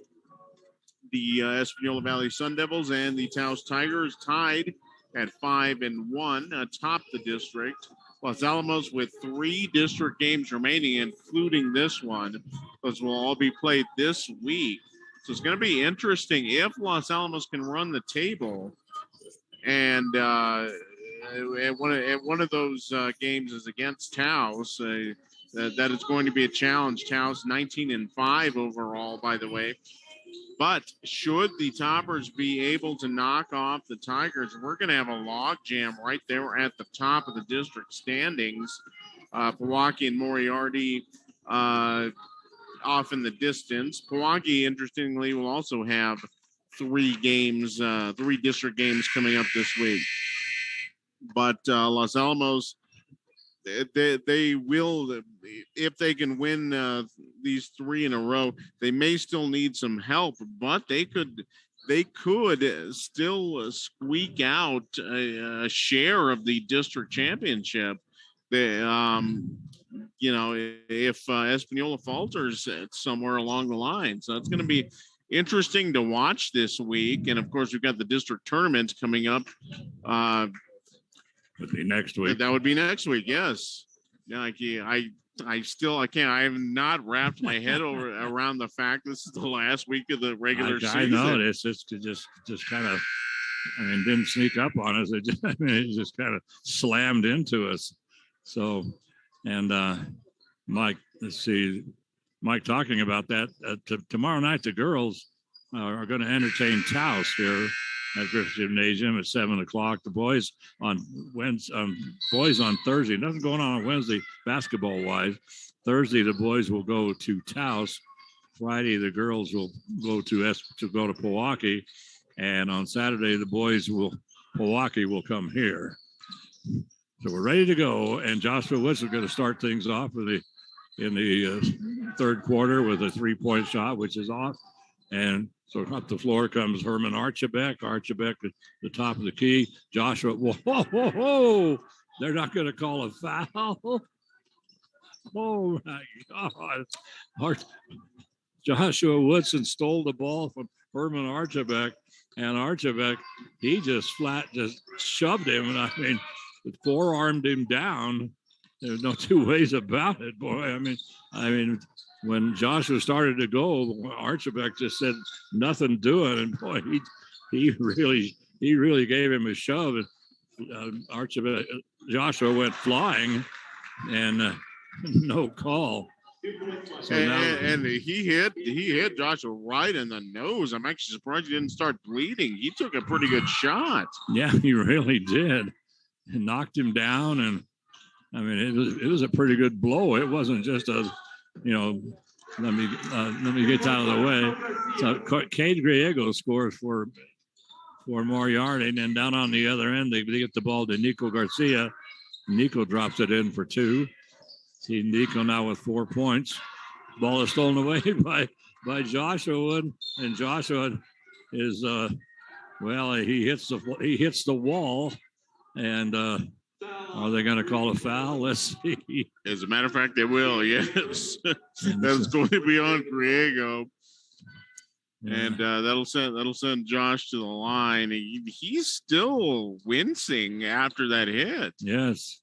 The Espanola Valley Sun Devils and the Taos Tigers tied at 5-1 atop the district. Los Alamos with 3 district games remaining, including this one. Those will all be played this week. So it's going to be interesting if Los Alamos can run the table. And one of those games is against Taos. That is going to be a challenge. Taos 19-5 overall, by the way. But should the Toppers be able to knock off the Tigers, we're going to have a log jam right there at the top of the district standings. Pewaukee and Moriarty off in the distance. Pewaukee, interestingly, will also have 3 district games coming up this week. But Los Alamos, they will, if they can win these 3 in a row, they may still need some help, but they could still squeak out a share of the district championship. If Espanola falters somewhere along the line. So it's going to be interesting to watch this week. And of course, we've got the district tournaments coming up. Would be next week. That would be next week. Yes. Yeah. I can't. I have not wrapped my head around the fact this is the last week of the regular season. I know it's just kind of. Didn't sneak up on us. It just kind of slammed into us. So, and Mike, let's see, Mike talking about that. Tomorrow night, the girls are going to entertain Taos here at Griffith Gymnasium at 7:00. The boys on Wednesday, boys on Thursday. Nothing going on Wednesday basketball wise. Thursday, the boys will go to Taos. Friday, the girls will go to Pewaukee, and on Saturday, the boys Pewaukee will come here. So we're ready to go, and Joshua Woods is going to start things off in the third quarter with a 3-point shot, which is off, and so up the floor comes Herman Archibek. Archibek at the top of the key. Joshua, whoa, they're not going to call a foul. Oh my God! Joshua Woodson stole the ball from Herman Archibek, and Archibek, he just shoved him, and forearmed him down. There's no 2 ways about it, boy. When Joshua started to go, Archibek just said nothing doing, and boy, he really gave him a shove, and Joshua went flying, and no call. So and he hit Joshua right in the nose. I'm actually surprised he didn't start bleeding. He took a pretty good shot. Yeah, he really did. And knocked him down, and it was a pretty good blow. It wasn't just a, let me get out of the way. So Cade Griego scores for Moriarty, and then down on the other end they get the ball to Nico Garcia. Nico drops it in for 2. See Nico now with 4 points. Ball is stolen away by Joshua Wood, and Joshua is he hits the wall. And are they going to call a foul? Let's see. As a matter of fact, they will. Yes, that's going to be on Griego, and that'll send Josh to the line. He's still wincing after that hit. Yes,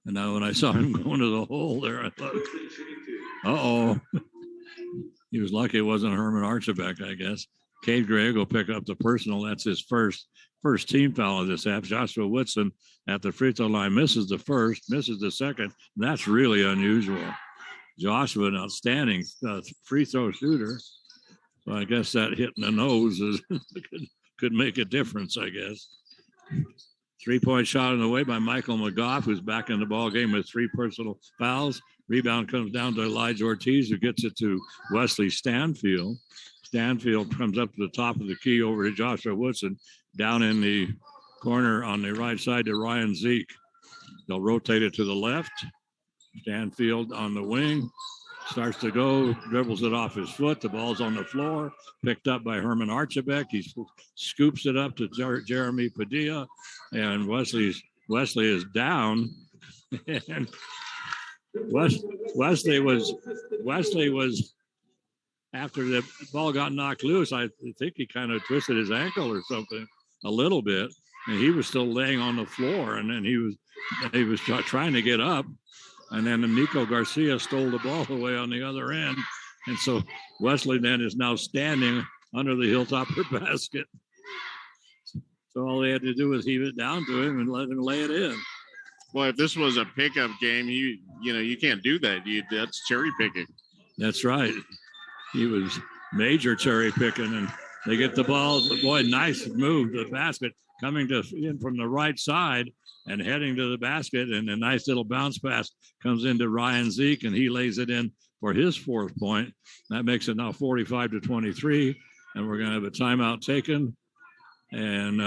and now when I saw him going to the hole there, I thought, he was lucky it wasn't Herman Archibek, I guess. Cade Gregg will pick up the personal. That's his first team foul of this half. Joshua Woodson at the free throw line misses the first, misses the second. That's really unusual. Joshua, an outstanding free throw shooter. So I guess that hit in the nose could make a difference, I guess. 3-point shot on the way by Michael McGough, who's back in the ball game with 3 personal fouls. Rebound comes down to Elijah Ortiz, who gets it to Wesley Stanfield. Stanfield comes up to the top of the key over to Joshua Woodson. Down in the corner on the right side to Ryan Zeke. They'll rotate it to the left. Stanfield on the wing. Starts to go, dribbles it off his foot. The ball's on the floor, picked up by Herman Archibek. He scoops it up to Jeremy Padilla, and Wesley is down. And Wesley was after the ball got knocked loose. I think he kind of twisted his ankle or something a little bit, and he was still laying on the floor. And then he was trying to get up. And then Nico Garcia stole the ball away on the other end. And so Wesley then is now standing under the Hilltopper basket. So all they had to do was heave it down to him and let him lay it in. Well, if this was a pickup game, you can't do that. That's cherry picking. That's right. He was major cherry picking, and they get the ball. Boy, nice move to the basket, coming in from the right side and heading to the basket, and a nice little bounce pass comes into Ryan Zeke, and he lays it in for his 4th point. That makes it now 45-23, and we're going to have a timeout taken. And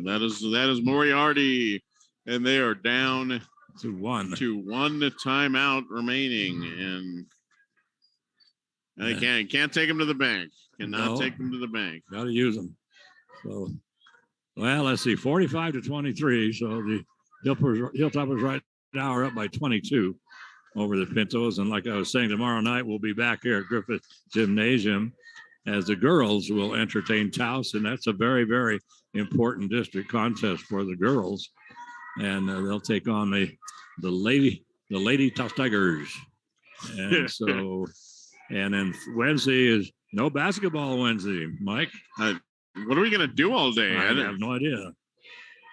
that is Moriarty, and they are down to one timeout remaining, and they can't take them to the bank. Take them to the bank. Got to use them. So. Well, let's see, 45-23. So the Hilltoppers right now are up by 22 over the Pintos. And like I was saying, tomorrow night we'll be back here at Griffith Gymnasium as the girls will entertain Taos. And that's a very, very important district contest for the girls. And they'll take on the Lady Taos Tigers. And so, and then Wednesday is no basketball Wednesday, Mike. What are we going to do all day? I have no idea.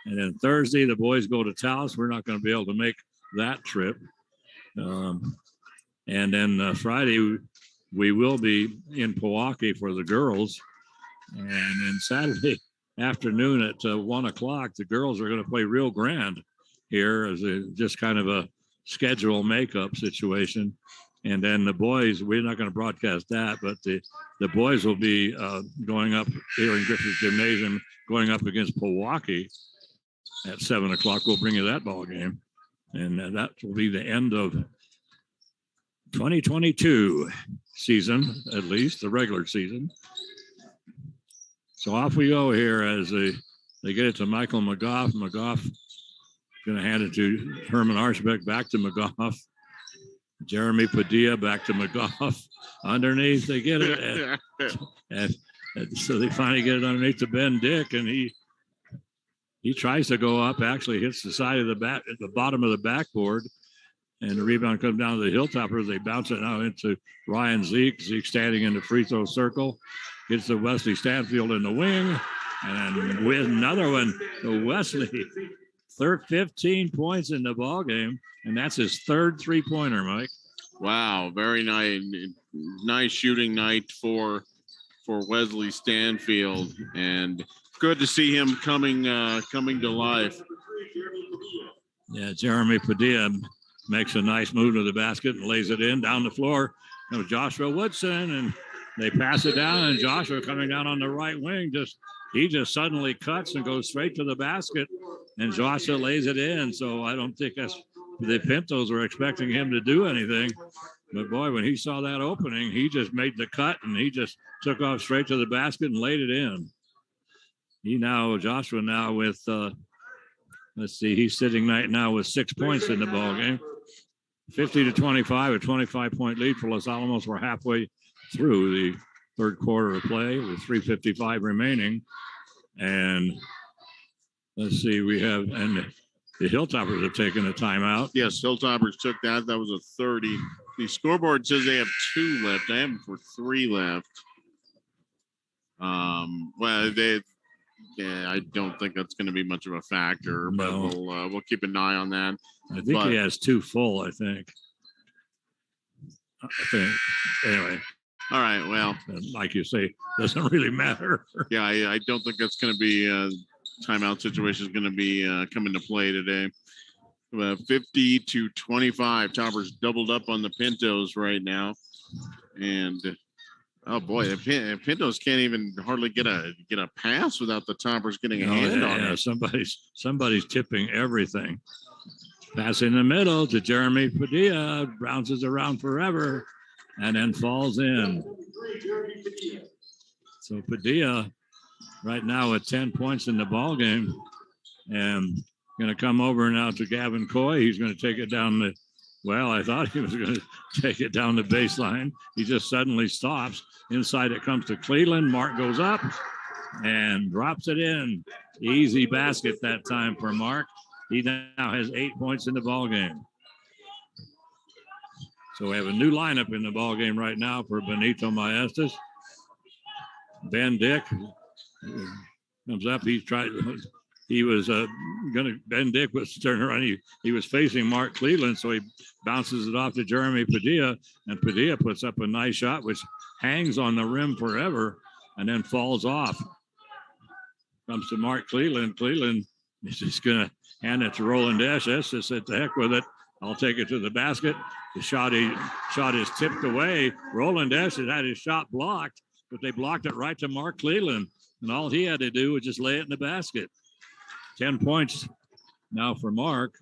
And then Thursday, the boys go to Taos. We're not going to be able to make that trip. And then Friday, we will be in Pewaukee for the girls. And then Saturday afternoon at 1 o'clock, the girls are going to play Rio Grande here as just kind of a schedule makeup situation. And then the boys, we're not going to broadcast that, but the boys will be going up here in Griffith Gymnasium, going up against Pewaukee at 7 o'clock. We'll bring you that ball game. And that will be the end of 2022 season, at least the regular season. So off we go here as they get it to Michael McGough. McGough going to hand it to Herman Archibek, back to McGough. Jeremy Padilla back to McGough. Underneath, they get it. And so they finally get it underneath to Ben Dick, and he tries to go up, actually hits the side of the bottom of the backboard, and the rebound comes down to the Hilltoppers. They bounce it now into Ryan Zeke. Zeke standing in the free throw circle. Gets to Wesley Stanfield in the wing, and with another one to Wesley. 15 points in the ball game, and that's his 3rd three-pointer, Mike. Wow, very nice shooting night for Wesley Stanfield, and good to see him coming to life. Yeah, Jeremy Padilla makes a nice move to the basket and lays it in down the floor. Joshua Woodson, and they pass it down, and Joshua coming down on the right wing, he just suddenly cuts and goes straight to the basket, and Joshua lays it in. So I don't think the Pintos were expecting him to do anything. But boy, when he saw that opening, he just made the cut, and he just took off straight to the basket and laid it in. Joshua now with, let's see, he's sitting right now with 6 points in the ball game. 50-25, a 25-point lead for Los Alamos. We're halfway through the 3rd quarter of play with 3:55 remaining. And let's see, and the Hilltoppers have taken a timeout. Yes, Hilltoppers took that. That was a 30. The scoreboard says they have 2 left. I have them for 3 left. I don't think that's going to be much of a factor, but we'll keep an eye on that. I think he has 2 full, I think. Anyway, All right. Well, like you say, doesn't really matter. yeah, I don't think that's going to be timeout situation is going to be coming to play today. 50-25. Toppers doubled up on the Pintos right now, and oh boy, the Pintos can't even hardly get a pass without the Toppers getting a hand on it. Somebody's tipping everything. Pass in the middle to Jeremy Padilla, bounces around forever, and then falls in. So Padilla right now with 10 points in the ball game, and going to come over now to Gavin Coy. He's going to take it down the, well, I thought he was going to take it down the baseline. He just suddenly stops. Inside it comes to Cleveland. Mark goes up and drops it in. Easy basket that time for Mark. He now has 8 points in the ball game. So we have a new lineup in the ball game right now for Benito Maestas. Ben Dick comes up. Ben Dick was turning around. He was facing Mark Cleveland, so he bounces it off to Jeremy Padilla, and Padilla puts up a nice shot, which hangs on the rim forever and then falls off. Comes to Mark Cleveland. Cleveland is just going to hand it to Roland Esch. Esch just said, "The heck with it. I'll take it to the basket." The shot is tipped away. Roland Esch had his shot blocked, but they blocked it right to Mark Cleveland, and all he had to do was just lay it in the basket. 10 points now for Mark.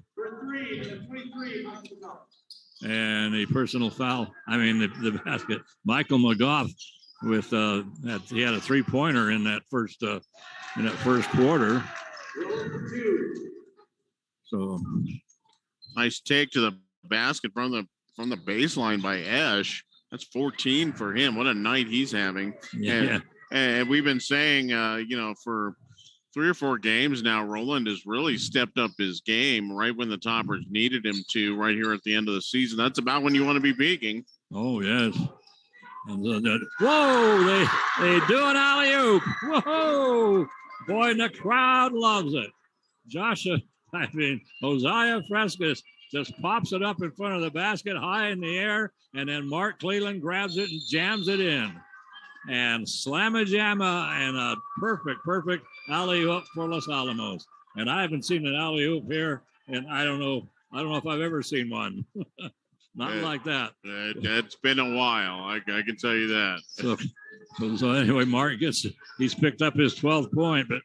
And a personal foul. The basket. Michael McGough with he had a 3-pointer in that first quarter. So nice take to the basket from the baseline by Esch. That's 14 for him. What a night he's having. Yeah. And we've been saying, for 3 or 4 games now, Roland has really stepped up his game right when the Toppers needed him to, right here at the end of the season. That's about when you want to be peaking. Oh, yes. And whoa, they do an alley-oop. Whoa. Boy, and the crowd loves it. Hosea Frescas just pops it up in front of the basket high in the air, and then Mark Cleveland grabs it and jams it in. And slam-a-jamma and a perfect alley-oop for Los Alamos. And I haven't seen an alley-oop here, and I don't know if I've ever seen one. Not like that. It's been a while. I can tell you that. So anyway, Mark he's picked up his 12th point, but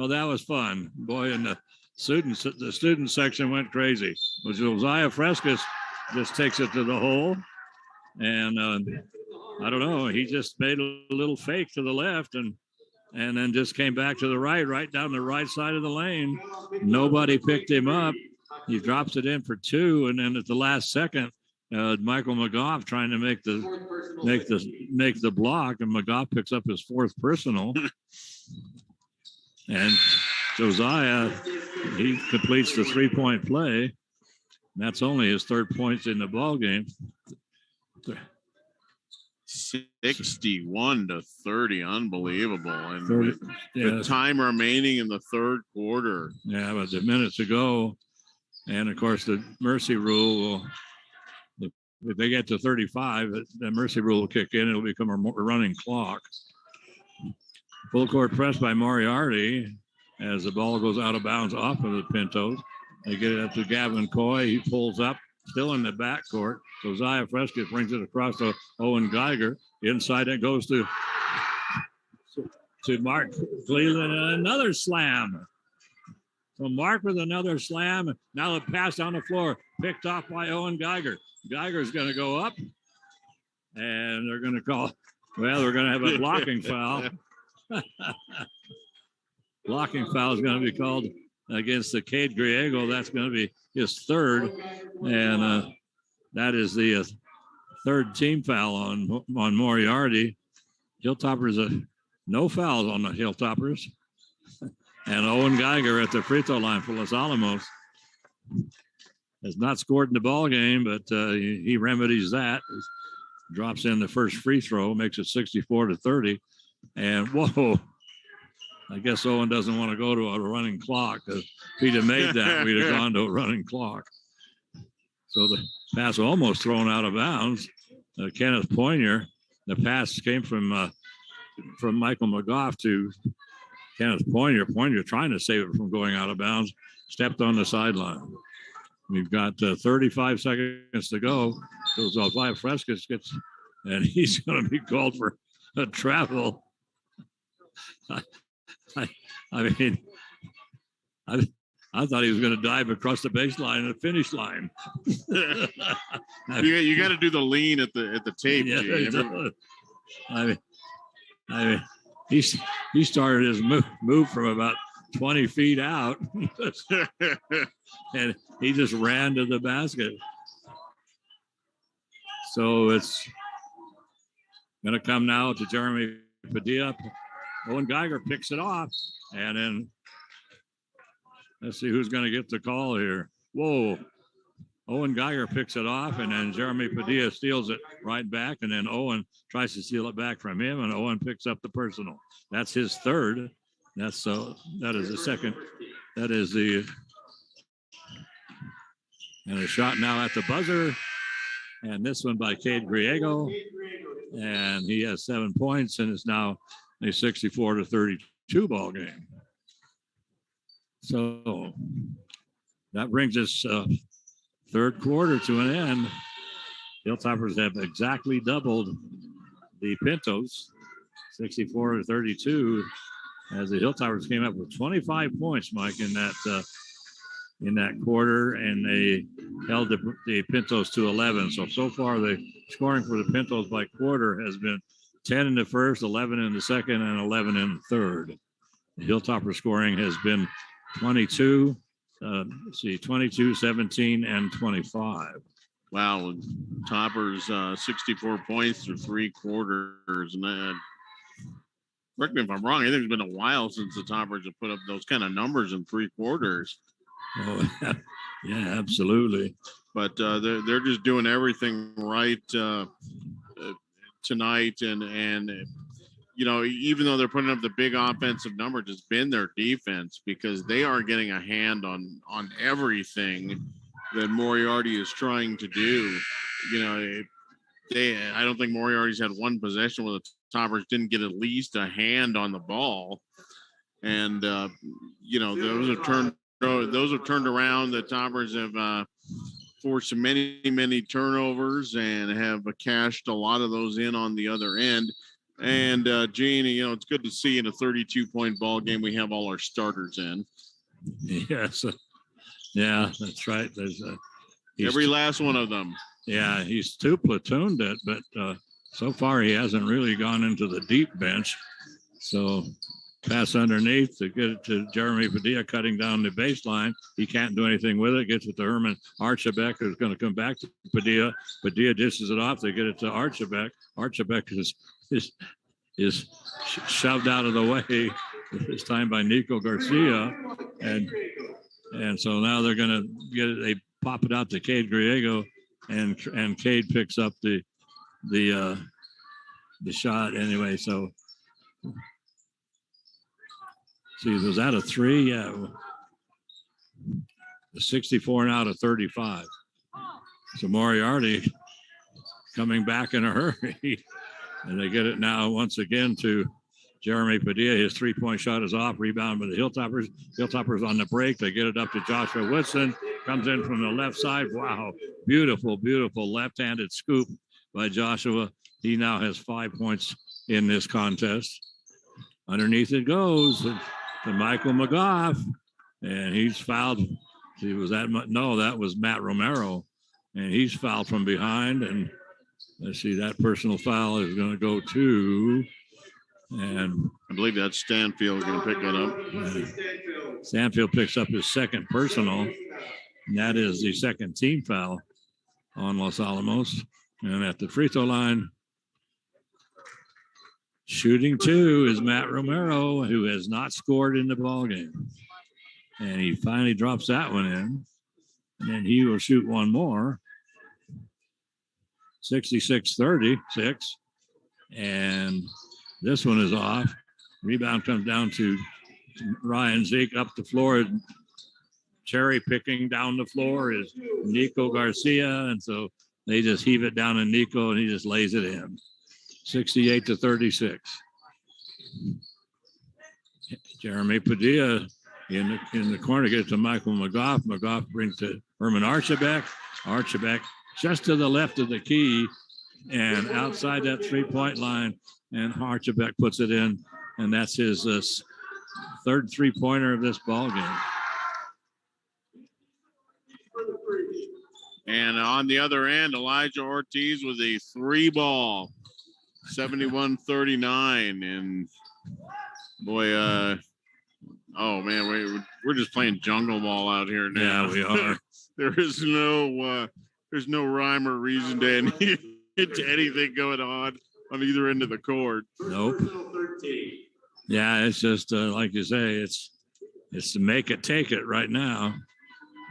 that was fun. Boy, and the student section went crazy. Josiah Frescas just takes it to the hole, and I don't know. He just made a little fake to the left and then just came back to the right down the right side of the lane. Nobody picked him up. He drops it in for 2, and then at the last second, Michael McGough trying to make the block, and McGough picks up his 4th personal. And Josiah, he completes the 3-point play. And that's only his 3rd points in the ball game. 61-30, unbelievable. And with time remaining in the 3rd quarter. Yeah, but the minutes to go. And of course, the mercy rule if they get to 35, the mercy rule will kick in. It'll become a running clock. Full court press by Moriarty as the ball goes out of bounds off of the Pintos. They get it up to Gavin Coy. He pulls up, still in the backcourt. Josiah Frescas brings it across to Owen Geiger. Inside it goes to Mark Cleveland, and another slam. So Mark with another slam. Now the pass down the floor, picked off by Owen Geiger. Geiger's going to go up, and they're going to they're going to have a blocking foul. Blocking foul is going to be called against the Cade Griego. That's going to be his 3rd, and that is the 3rd team foul on Moriarty. Hilltoppers, no fouls on the Hilltoppers. And Owen Geiger at the free throw line for Los Alamos has not scored in the ball game, but he remedies that. Drops in the first free throw, makes it 64-30. And whoa, I guess Owen doesn't want to go to a running clock. If he'd have made that, we'd have gone to a running clock. So the pass almost thrown out of bounds. Kenneth Poinier the pass came from Michael McGough to Kenneth Pointer. Pointer trying to save it from going out of bounds, stepped on the sideline. We've got 35 seconds to go. Goes off by Frescas and he's going to be called for a travel. I mean, I thought he was going to dive across the baseline and the finish line. You got to do the lean at the tape. Yeah, I mean, he started his move from about 20 feet out, and he just ran to the basket. So it's going to come now to Jeremy Padilla. Owen Geiger picks it off, and then let's see who's going to get the call here. Whoa. Owen Geiger picks it off, and then Jeremy Padilla steals it right back, and then Owen tries to steal it back from him, and Owen picks up the personal. That's his third. That is the second. That is the and a shot now at the buzzer, and this one by Cade Griego, and he has 7 points, and it's now a 64-32 ball game. So that brings us third quarter to an end. Hilltoppers have exactly doubled the Pintos, 64-32, as the Hilltoppers came up with 25 points, Mike, in that quarter, and they held the Pintos to 11. So far the scoring for the Pintos by quarter has been 10 in the first, 11 in the second, and 11 in the third. The Hilltopper scoring has been 22, 22, 17, and 25. Wow, Toppers 64 points through three quarters. And then, correct me if I'm wrong, I think it's been a while since the Toppers have put up those kind of numbers in three quarters. Oh, yeah, absolutely. But they're just doing everything right tonight, and you know, even though they're putting up the big offensive numbers, it's been their defense, because they are getting a hand on everything that Moriarty is trying to do. You know, I don't think Moriarty's had one possession where the Toppers didn't get at least a hand on the ball, and you know, those have turned around. The Toppers have forced many turnovers and have cashed a lot of those in on the other end. And Gene, you know, it's good to see in a 32-point ball game we have all our starters in. Yes, yeah, that's right. There's every last one of them. Yeah, he's two platooned it, but so far he hasn't really gone into the deep bench. So pass underneath to get it to Jeremy Padilla, cutting down the baseline. He can't do anything with it. Gets it to Herman Archibek, who's going to come back to Padilla. Padilla dishes it off. They get it to Archibek. Archibek is shoved out of the way this time by Nico Garcia, and so now they're going to get it. They pop it out to Cade Griego, and Cade picks up the shot anyway. So. See, was that a three? Yeah. 64 now to 35. So Moriarty coming back in a hurry. And they get it now once again to Jeremy Padilla. His three-point shot is off. Rebound by the Hilltoppers. Hilltoppers on the break. They get it up to Joshua Woodson. Comes in from the left side. Wow. Beautiful left-handed scoop by Joshua. He now has 5 points in this contest. Underneath it goes to Michael McGough, and he's fouled. See, was that? No, that was Matt Romero, and he's fouled from behind. And let's see, that personal foul is going to go to, and I believe that's Stanfield going to pick that up. Stanfield picks up his second personal, and that is the second team foul on Los Alamos. And at the free throw line, shooting two is Matt Romero, who has not scored in the ballgame. And he finally drops that one in. And then he will shoot one more. 66-36. And this one is off. Rebound comes down to Ryan Zeke up the floor. Cherry picking down the floor is Nico Garcia. And so they just heave it down to Nico, and he just lays it in. 68-36. Jeremy Padilla in the corner gets to Michael McGough. McGough brings to Herman Archibek. Archibek just to the left of the key and outside that 3-point line. And Archibek puts it in, and that's his third 3-pointer of this ball game. And on the other end, Elijah Ortiz with a 3-ball, 71-39. And boy, oh man, we're just playing jungle ball out here now. Yeah, we are. There's no rhyme or reason to anything going on either end of the court. Nope. Yeah, it's just like you say, it's to make it take it right now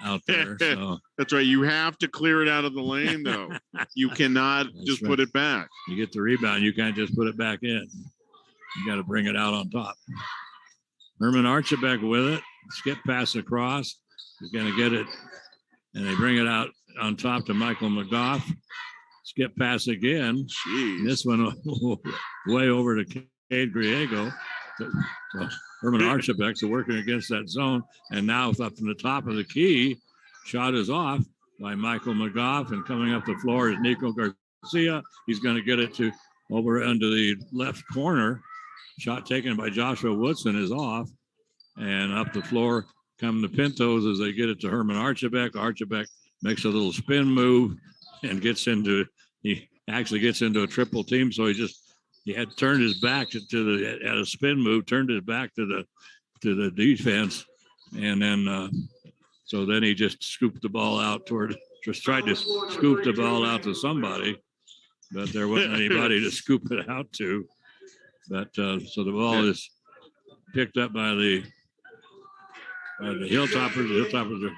out there. So that's right. You have to clear it out of the lane, though. You cannot just put it back. You get the rebound, you can't just put it back in. You got to bring it out on top. Herman Archibek with it. Skip pass across. He's going to get it, and they bring it out on top to Michael McGough. Skip pass again. Jeez. This one way over to Cade Griego. So Herman Archibek's working against that zone, and now up from the top of the key, shot is off by Michael McGough, and coming up the floor is Nico Garcia. He's going to get it to over into the left corner. Shot taken by Joshua Woodson is off, and up the floor come the Pintos as they get it to Herman Archibek. Archibek makes a little spin move and he actually gets into a triple team. So he had turned his back at a spin move, turned his back to the defense. And then, so then he just scooped the ball out tried to scoop the ball out to somebody, but there wasn't anybody to scoop it out to. But so the ball is picked up by the Hilltoppers. The Hilltoppers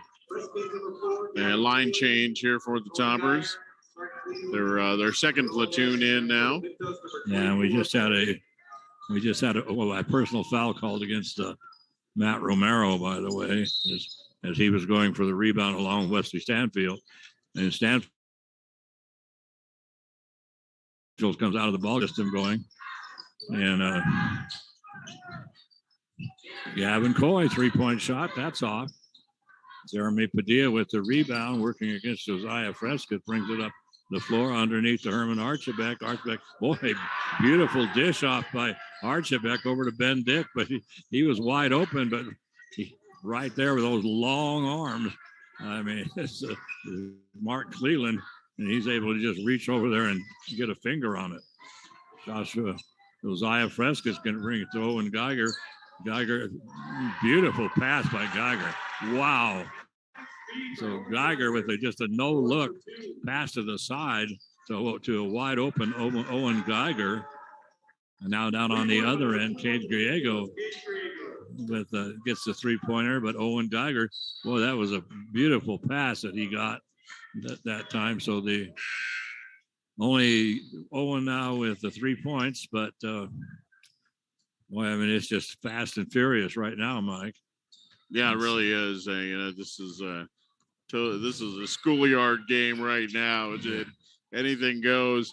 are line change here for the Toppers. Their second platoon in now. Yeah, we just had a personal foul called against Matt Romero, by the way, as he was going for the rebound along with Wesley Stanfield, and Stanfield comes out of the ball system going, and Gavin Coy 3-point shot, that's off. Jeremy Padilla with the rebound, working against Josiah Fresca, brings it up the floor underneath to Herman Archibek. Archibek, boy, beautiful dish off by Archibek over to Ben Dick, but he was wide open, but right there with those long arms. I mean, it's Mark Cleland, and he's able to just reach over there and get a finger on it. Josiah Fresca is going to bring it to Owen Geiger. Geiger, beautiful pass by Geiger. Wow. So Geiger with just a no-look pass to the side to a wide open Owen Geiger. And now down on the other end, Cade Griego gets the 3-pointer, but Owen Geiger, boy, that was a beautiful pass that he got that time. So the only Owen now with the 3 points, but boy, I mean, it's just fast and furious right now, Mike. Yeah, it really is. This is a schoolyard game right now. Anything goes.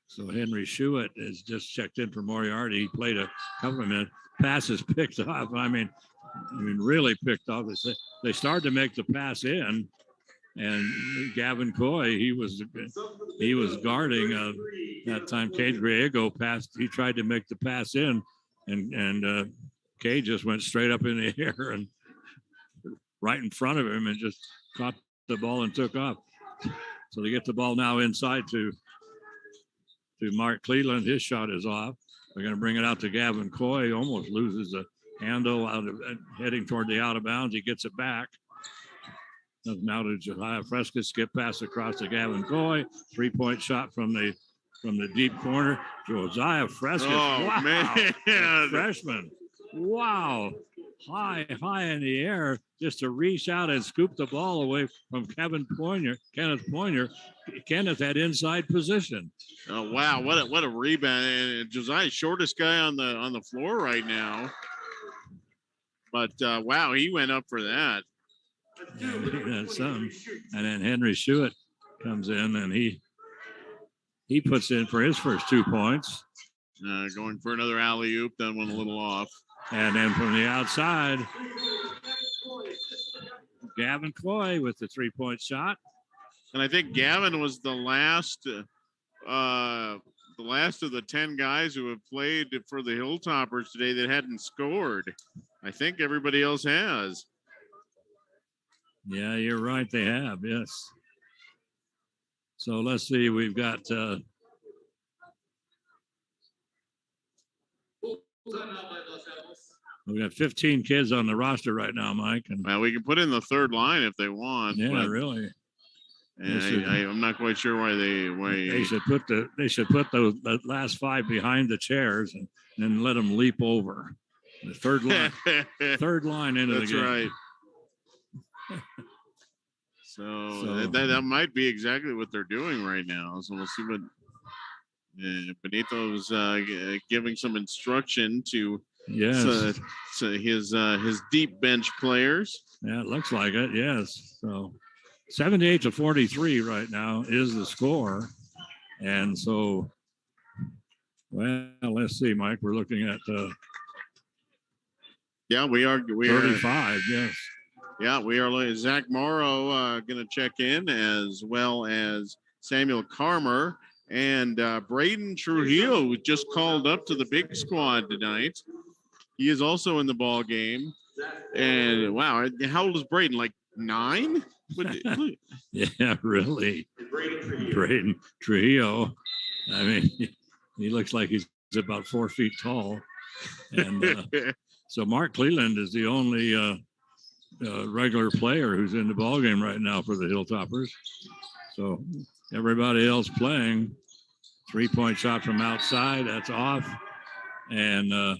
So Henry Schuett is just checked in for Moriarty. He played a couple of minutes. Passes picked off. I mean, really picked off. They started to make the pass in, and Gavin Coy, he was guarding that time. Cade Griego passed. He tried to make the pass in, and Cade just went straight up in the air and right in front of him and just caught the ball and took off. So they get the ball now inside to Mark Cleland. His shot is off. They're going to bring it out to Gavin Coy. Almost loses the handle heading toward the out of bounds. He gets it back. Now to Josiah Fresca. Skip pass across to Gavin Coy. 3-point shot from the deep corner. Josiah Fresca. Oh, wow. Man. Freshman. Wow. High in the air just to reach out and scoop the ball away from Kenneth Poinier. Kenneth had inside position. Oh, wow. What a rebound. And Josiah, shortest guy on the floor right now. But, wow, he went up for that. And then Henry Schuett comes in, and he He puts in for his first 2 points. Going for another alley-oop, that one a little off. And then from the outside, Gavin Coy with the 3-point shot. And I think Gavin was the last of the 10 guys who have played for the Hilltoppers today that hadn't scored. I think everybody else has. Yeah, you're right. They have, yes. So let's see. We've got 15 kids on the roster right now, Mike. And well, we can put in the third line if they want. Yeah, really. I'm not quite sure why they should put the last 5 behind the chairs and then let them leap over the third line into the game. That's right. So that might be exactly what they're doing right now. So we'll see what Benito's giving some instruction to his deep bench players. Yeah, it looks like it. Yes. So 78-43 right now is the score. And so, well, let's see, Mike. We're looking at we are 35. Yes. Yeah, we are. Zach Morrow going to check in, as well as Samuel Carmer and Braden Trujillo, who just called up to the big squad tonight. He is also in the ball game. And wow, how old is Braden? Like 9? Yeah, really. Braden Trujillo. I mean, he looks like he's about 4 feet tall. And so Mark Cleland is the only regular player who's in the ball game right now for the Hilltoppers. So everybody else playing. 3-point shot from outside. That's off. And I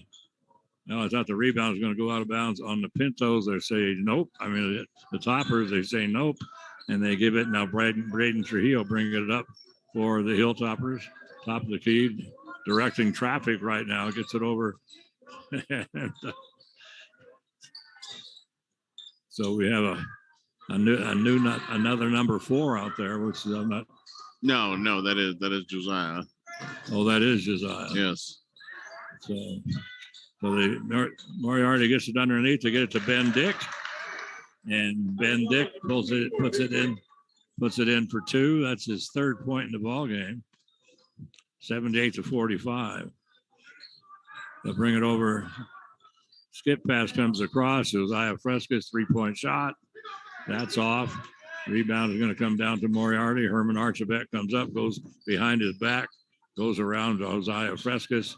thought the rebound was going to go out of bounds on the Pintos. They're saying nope. I mean, the Toppers, they say nope. And they give it. Now Braden Trujillo bringing it up for the Hilltoppers. Top of the key, directing traffic right now. Gets it over. So we have another number 4 out there, which is I'm not. No, that is Josiah. Oh, that is Josiah. Yes. So the Moriarty gets it underneath to get it to Ben Dick, and Ben Dick puts it in for 2. That's his 3rd point in the ball game. 78-45. They'll bring it over. Skip pass comes across. Josiah Frescas 3-point shot. That's off. Rebound is going to come down to Moriarty. Herman Archibek comes up, goes behind his back, goes around to Josiah Frescas.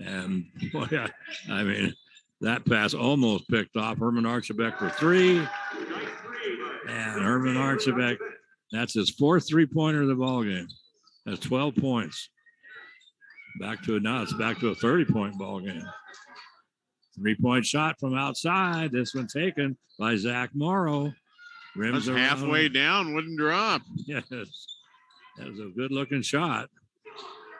And boy, I mean, that pass almost picked off. Herman Archibek for 3. And Herman Archibek, that's his 4th 3-pointer of the ball game. That's 12 points. It's back to a 30-point ball game. 3-point shot from outside. This one taken by Zach Morrow. Rims That's halfway down, wouldn't drop. Yes. That was a good-looking shot.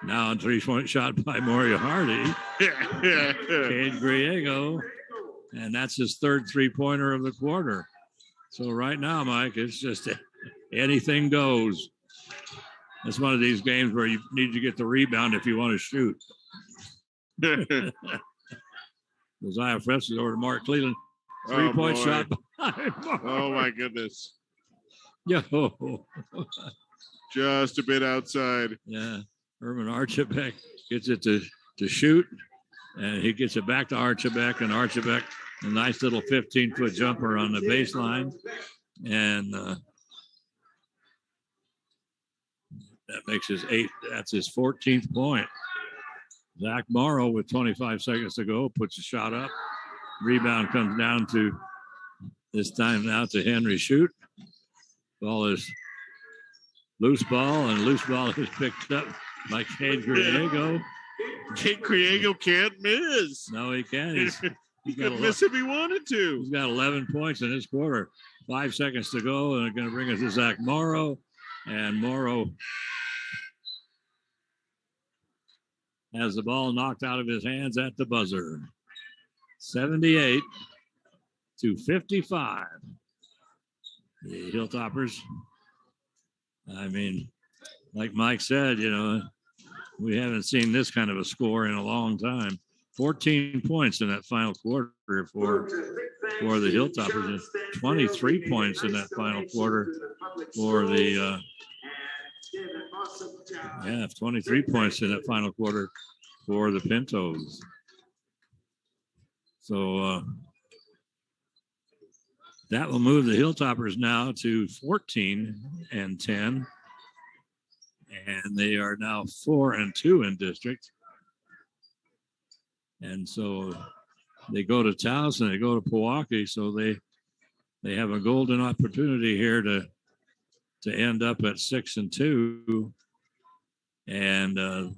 Now a 3-point shot by Moriarty. Cade Griego. And that's his 3rd 3-pointer of the quarter. So right now, Mike, it's just anything goes. It's one of these games where you need to get the rebound if you want to shoot. Josiah Frescas over to Mark Cleland. 3-point shot. Oh, my goodness. Yo. Just a bit outside. Yeah. Herman Archibek gets it to shoot, and he gets it back to Archibek, and Archibek, a nice little 15-foot jumper on the baseline. And that makes that's his 14th point. Zach Morrow with 25 seconds to go puts a shot up. Rebound comes down to this time now to Henry Shute. Ball is loose ball, and loose ball is picked up by Cade Griego. Cade Griego can't miss. No, he can't. He could miss if he wanted to. He's got 11 points in this quarter. 5 seconds to go, and they're going to bring us to Zach Morrow. And Morrow has the ball knocked out of his hands at the buzzer. 78-55. The Hilltoppers. I mean, like Mike said, we haven't seen this kind of a score in a long time. 14 points in that final quarter for the Hilltoppers, and 23 points in that final quarter for the 23 points in that final quarter for the Pintos. So that will move the Hilltoppers now to 14-10, and they are now 4-2 in district. And so they go to Taos and they go to Pewaukee, so they have a golden opportunity here to end up at 6-2. And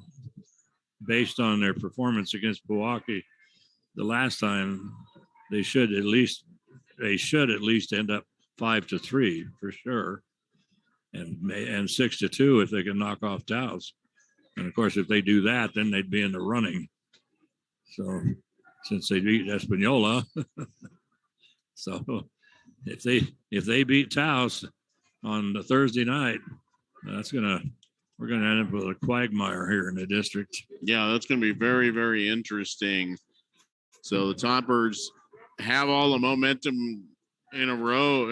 based on their performance against Pewaukee the last time, they should at least end up 5-3 for sure, and 6-2 if they can knock off Taos. And of course, if they do that, then they'd be in the running. So since they beat Espanola, so if they beat Taos on the Thursday night, we're gonna end up with a quagmire here in the district. Yeah, that's gonna be very, very interesting. So the Toppers have all the momentum in a row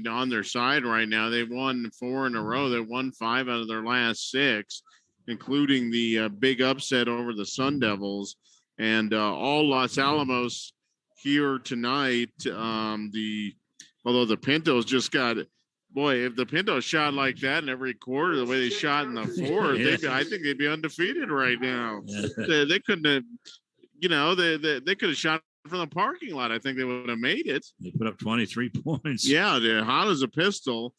on their side right now. They've won 4 in a row. They've won 5 out of their last 6, including the big upset over the Sun Devils. And all Los Alamos here tonight. Although the Pintos just got, boy, if the Pintos shot like that in every quarter, the way they shot in the fourth, I think they'd be undefeated right now. They couldn't have, they could have shot from the parking lot. I think they would have made it. They put up 23 points. Yeah, they're hot as a pistol,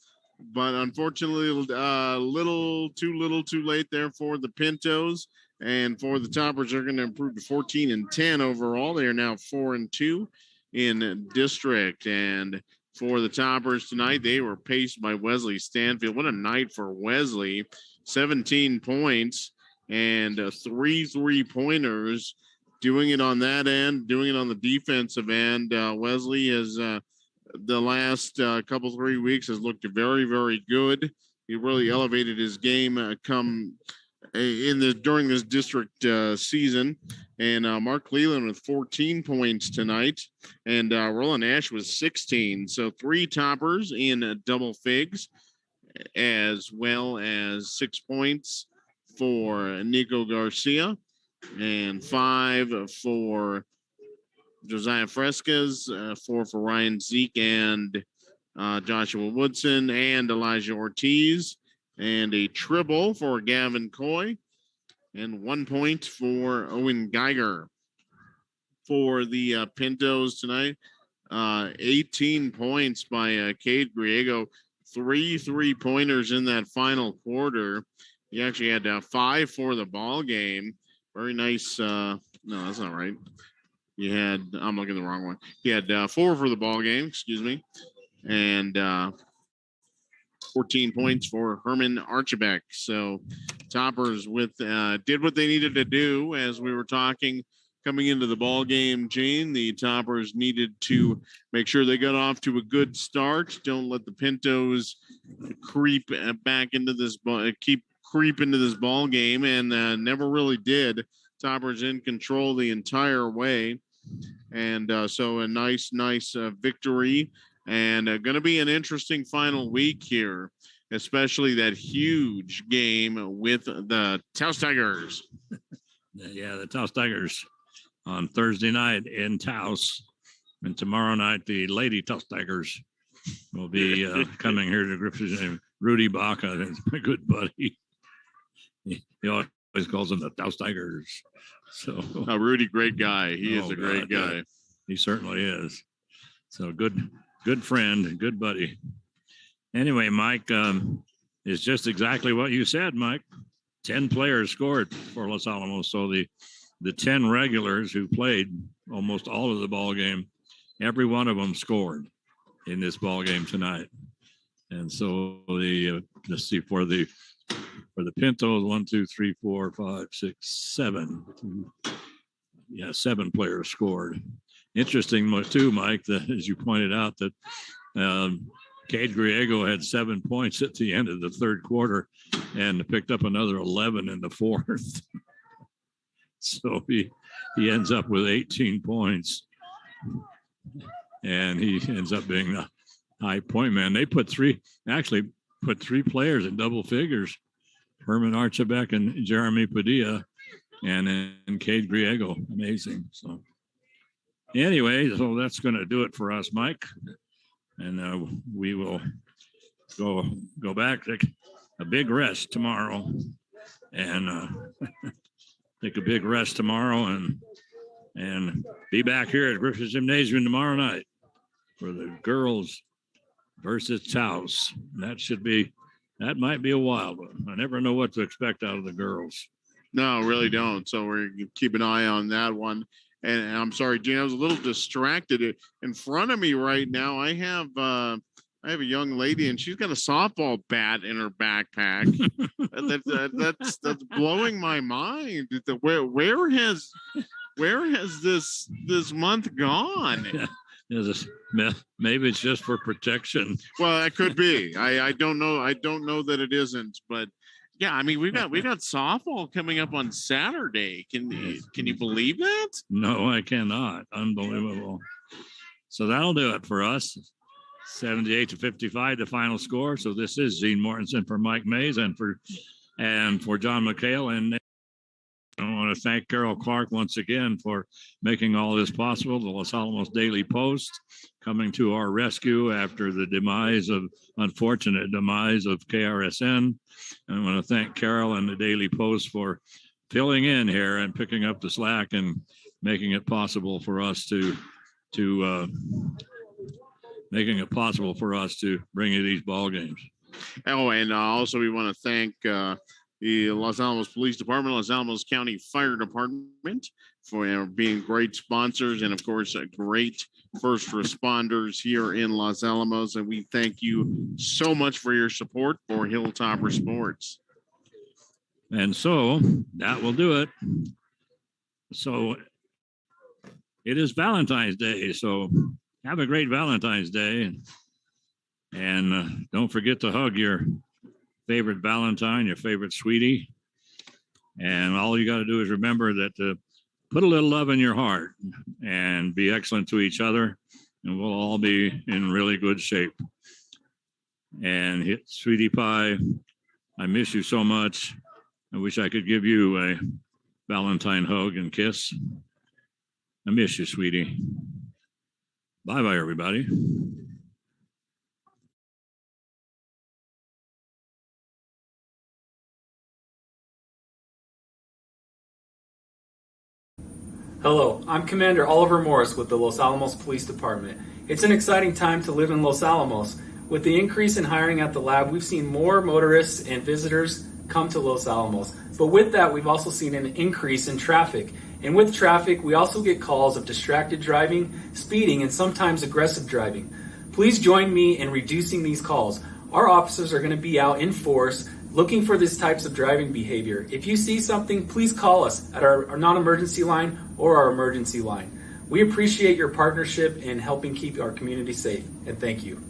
but unfortunately, little too late there for the Pintos. And for the Toppers, they're going to improve to 14-10 overall. They are now 4-2 in district. And for the Toppers tonight, they were paced by Wesley Stanfield. What a night for Wesley. 17 points and 3 3-pointers. Doing it on that end, doing it on the defensive end. Wesley has the last couple 3 weeks has looked very, very good. He really elevated his game during this district season. And Mark Cleveland with 14 points tonight, and Roland Ash was 16. So 3 Toppers in double figs, as well as 6 points for Nico Garcia and 5 for Josiah Fresquez, 4 for Ryan Zeke and Joshua Woodson and Elijah Ortiz, and a triple for Gavin Coy, and 1 point for Owen Geiger. For the Pintos tonight, 18 points by Cade Griego, 3 3-pointers in that final quarter. He actually had 5 for the ball game. Very nice. No, that's not right. I'm looking at the wrong one. He had 4 for the ball game, excuse me. And 14 points for Herman Archibek. So Toppers did what they needed to do. As we were talking coming into the ball game, Gene, the Toppers needed to make sure they got off to a good start. Don't let the Pintos creep into this ball game, and never really did. Toppers in control the entire way, and so a nice victory. And going to be an interesting final week here, especially that huge game with the Taos Tigers. Yeah, the Taos Tigers on Thursday night in Taos. And tomorrow night, the Lady Taos Tigers will be coming here to Griffith's name. Rudy Baca, that's my good buddy. He always calls them the Taos Tigers. So Rudy, great guy. He is a great guy. Yeah, he certainly is. So good friend, good buddy. Anyway, Mike, is just exactly what you said, Mike. 10 players scored for Los Alamos. So the 10 regulars who played almost all of the ball game, every one of them scored in this ball game tonight. And so let's see, for the Pintos, 1, 2, 3, 4, 5, 6, 7. Yeah, 7 players scored. Interesting too, Mike, that as you pointed out, that Cade Griego had 7 points at the end of the third quarter and picked up another 11 in the fourth. So he ends up with 18 points. And he ends up being the high point man. They put three players in double figures. Herman Archibek and Jeremy Padilla and then Cade Griego. Amazing. So anyway, so that's going to do it for us, Mike. And we will go back, take a big rest tomorrow, and take a big rest tomorrow, and be back here at Griffith Gymnasium tomorrow night for the girls versus Taos. That might be a wild one. I never know what to expect out of the girls. No, really don't. So we're going to keep an eye on that one. And I'm sorry, Gene, I was a little distracted. In front of me right now, I have a young lady, and she's got a softball bat in her backpack. That's blowing my mind. Where has this month gone? Maybe it's just for protection. Well, that could be. I don't know. I don't know that it isn't, but yeah, I mean, we've got softball coming up on Saturday. Can you believe that? No, I cannot. Unbelievable. So that'll do it for us. 78-55, the final score. So this is Gene Mortensen for Mike Mays and for John McHale. And I want to thank Carol Clark once again for making all this possible. The Los Alamos Daily Post coming to our rescue after the unfortunate demise of KRSN. And I want to thank Carol and the Daily Post for filling in here and picking up the slack and making it possible for us to bring you these ball games. Oh, and also we want to thank the Los Alamos Police Department, Los Alamos County Fire Department for being great sponsors, and of course, great first responders here in Los Alamos. And we thank you so much for your support for Hilltopper Sports. And so that will do it. So it is Valentine's Day. So have a great Valentine's Day. And don't forget to hug your favorite Valentine, your favorite sweetie. And all you got to do is remember that put a little love in your heart and be excellent to each other, and we'll all be in really good shape. And Sweetie Pie, I miss you so much. I wish I could give you a Valentine hug and kiss. I miss you, sweetie. Bye-bye, everybody. Hello, I'm Commander Oliver Morris with the Los Alamos Police Department. It's an exciting time to live in Los Alamos. With the increase in hiring at the lab, we've seen more motorists and visitors come to Los Alamos. But with that, we've also seen an increase in traffic. And with traffic, we also get calls of distracted driving, speeding, and sometimes aggressive driving. Please join me in reducing these calls. Our officers are going to be out in force looking for these types of driving behavior. If you see something, please call us at our non-emergency line or our emergency line. We appreciate your partnership in helping keep our community safe, and thank you.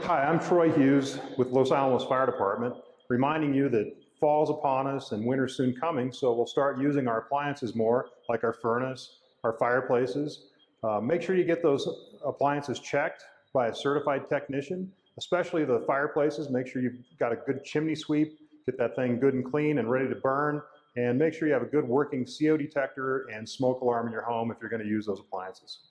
Hi, I'm Troy Hughes with Los Alamos Fire Department, reminding you that fall's upon us and winter's soon coming, so we'll start using our appliances more, like our furnace, our fireplaces. Make sure you get those appliances checked by a certified technician, especially the fireplaces. Make sure you've got a good chimney sweep, get that thing good and clean and ready to burn, and make sure you have a good working CO detector and smoke alarm in your home if you're going to use those appliances.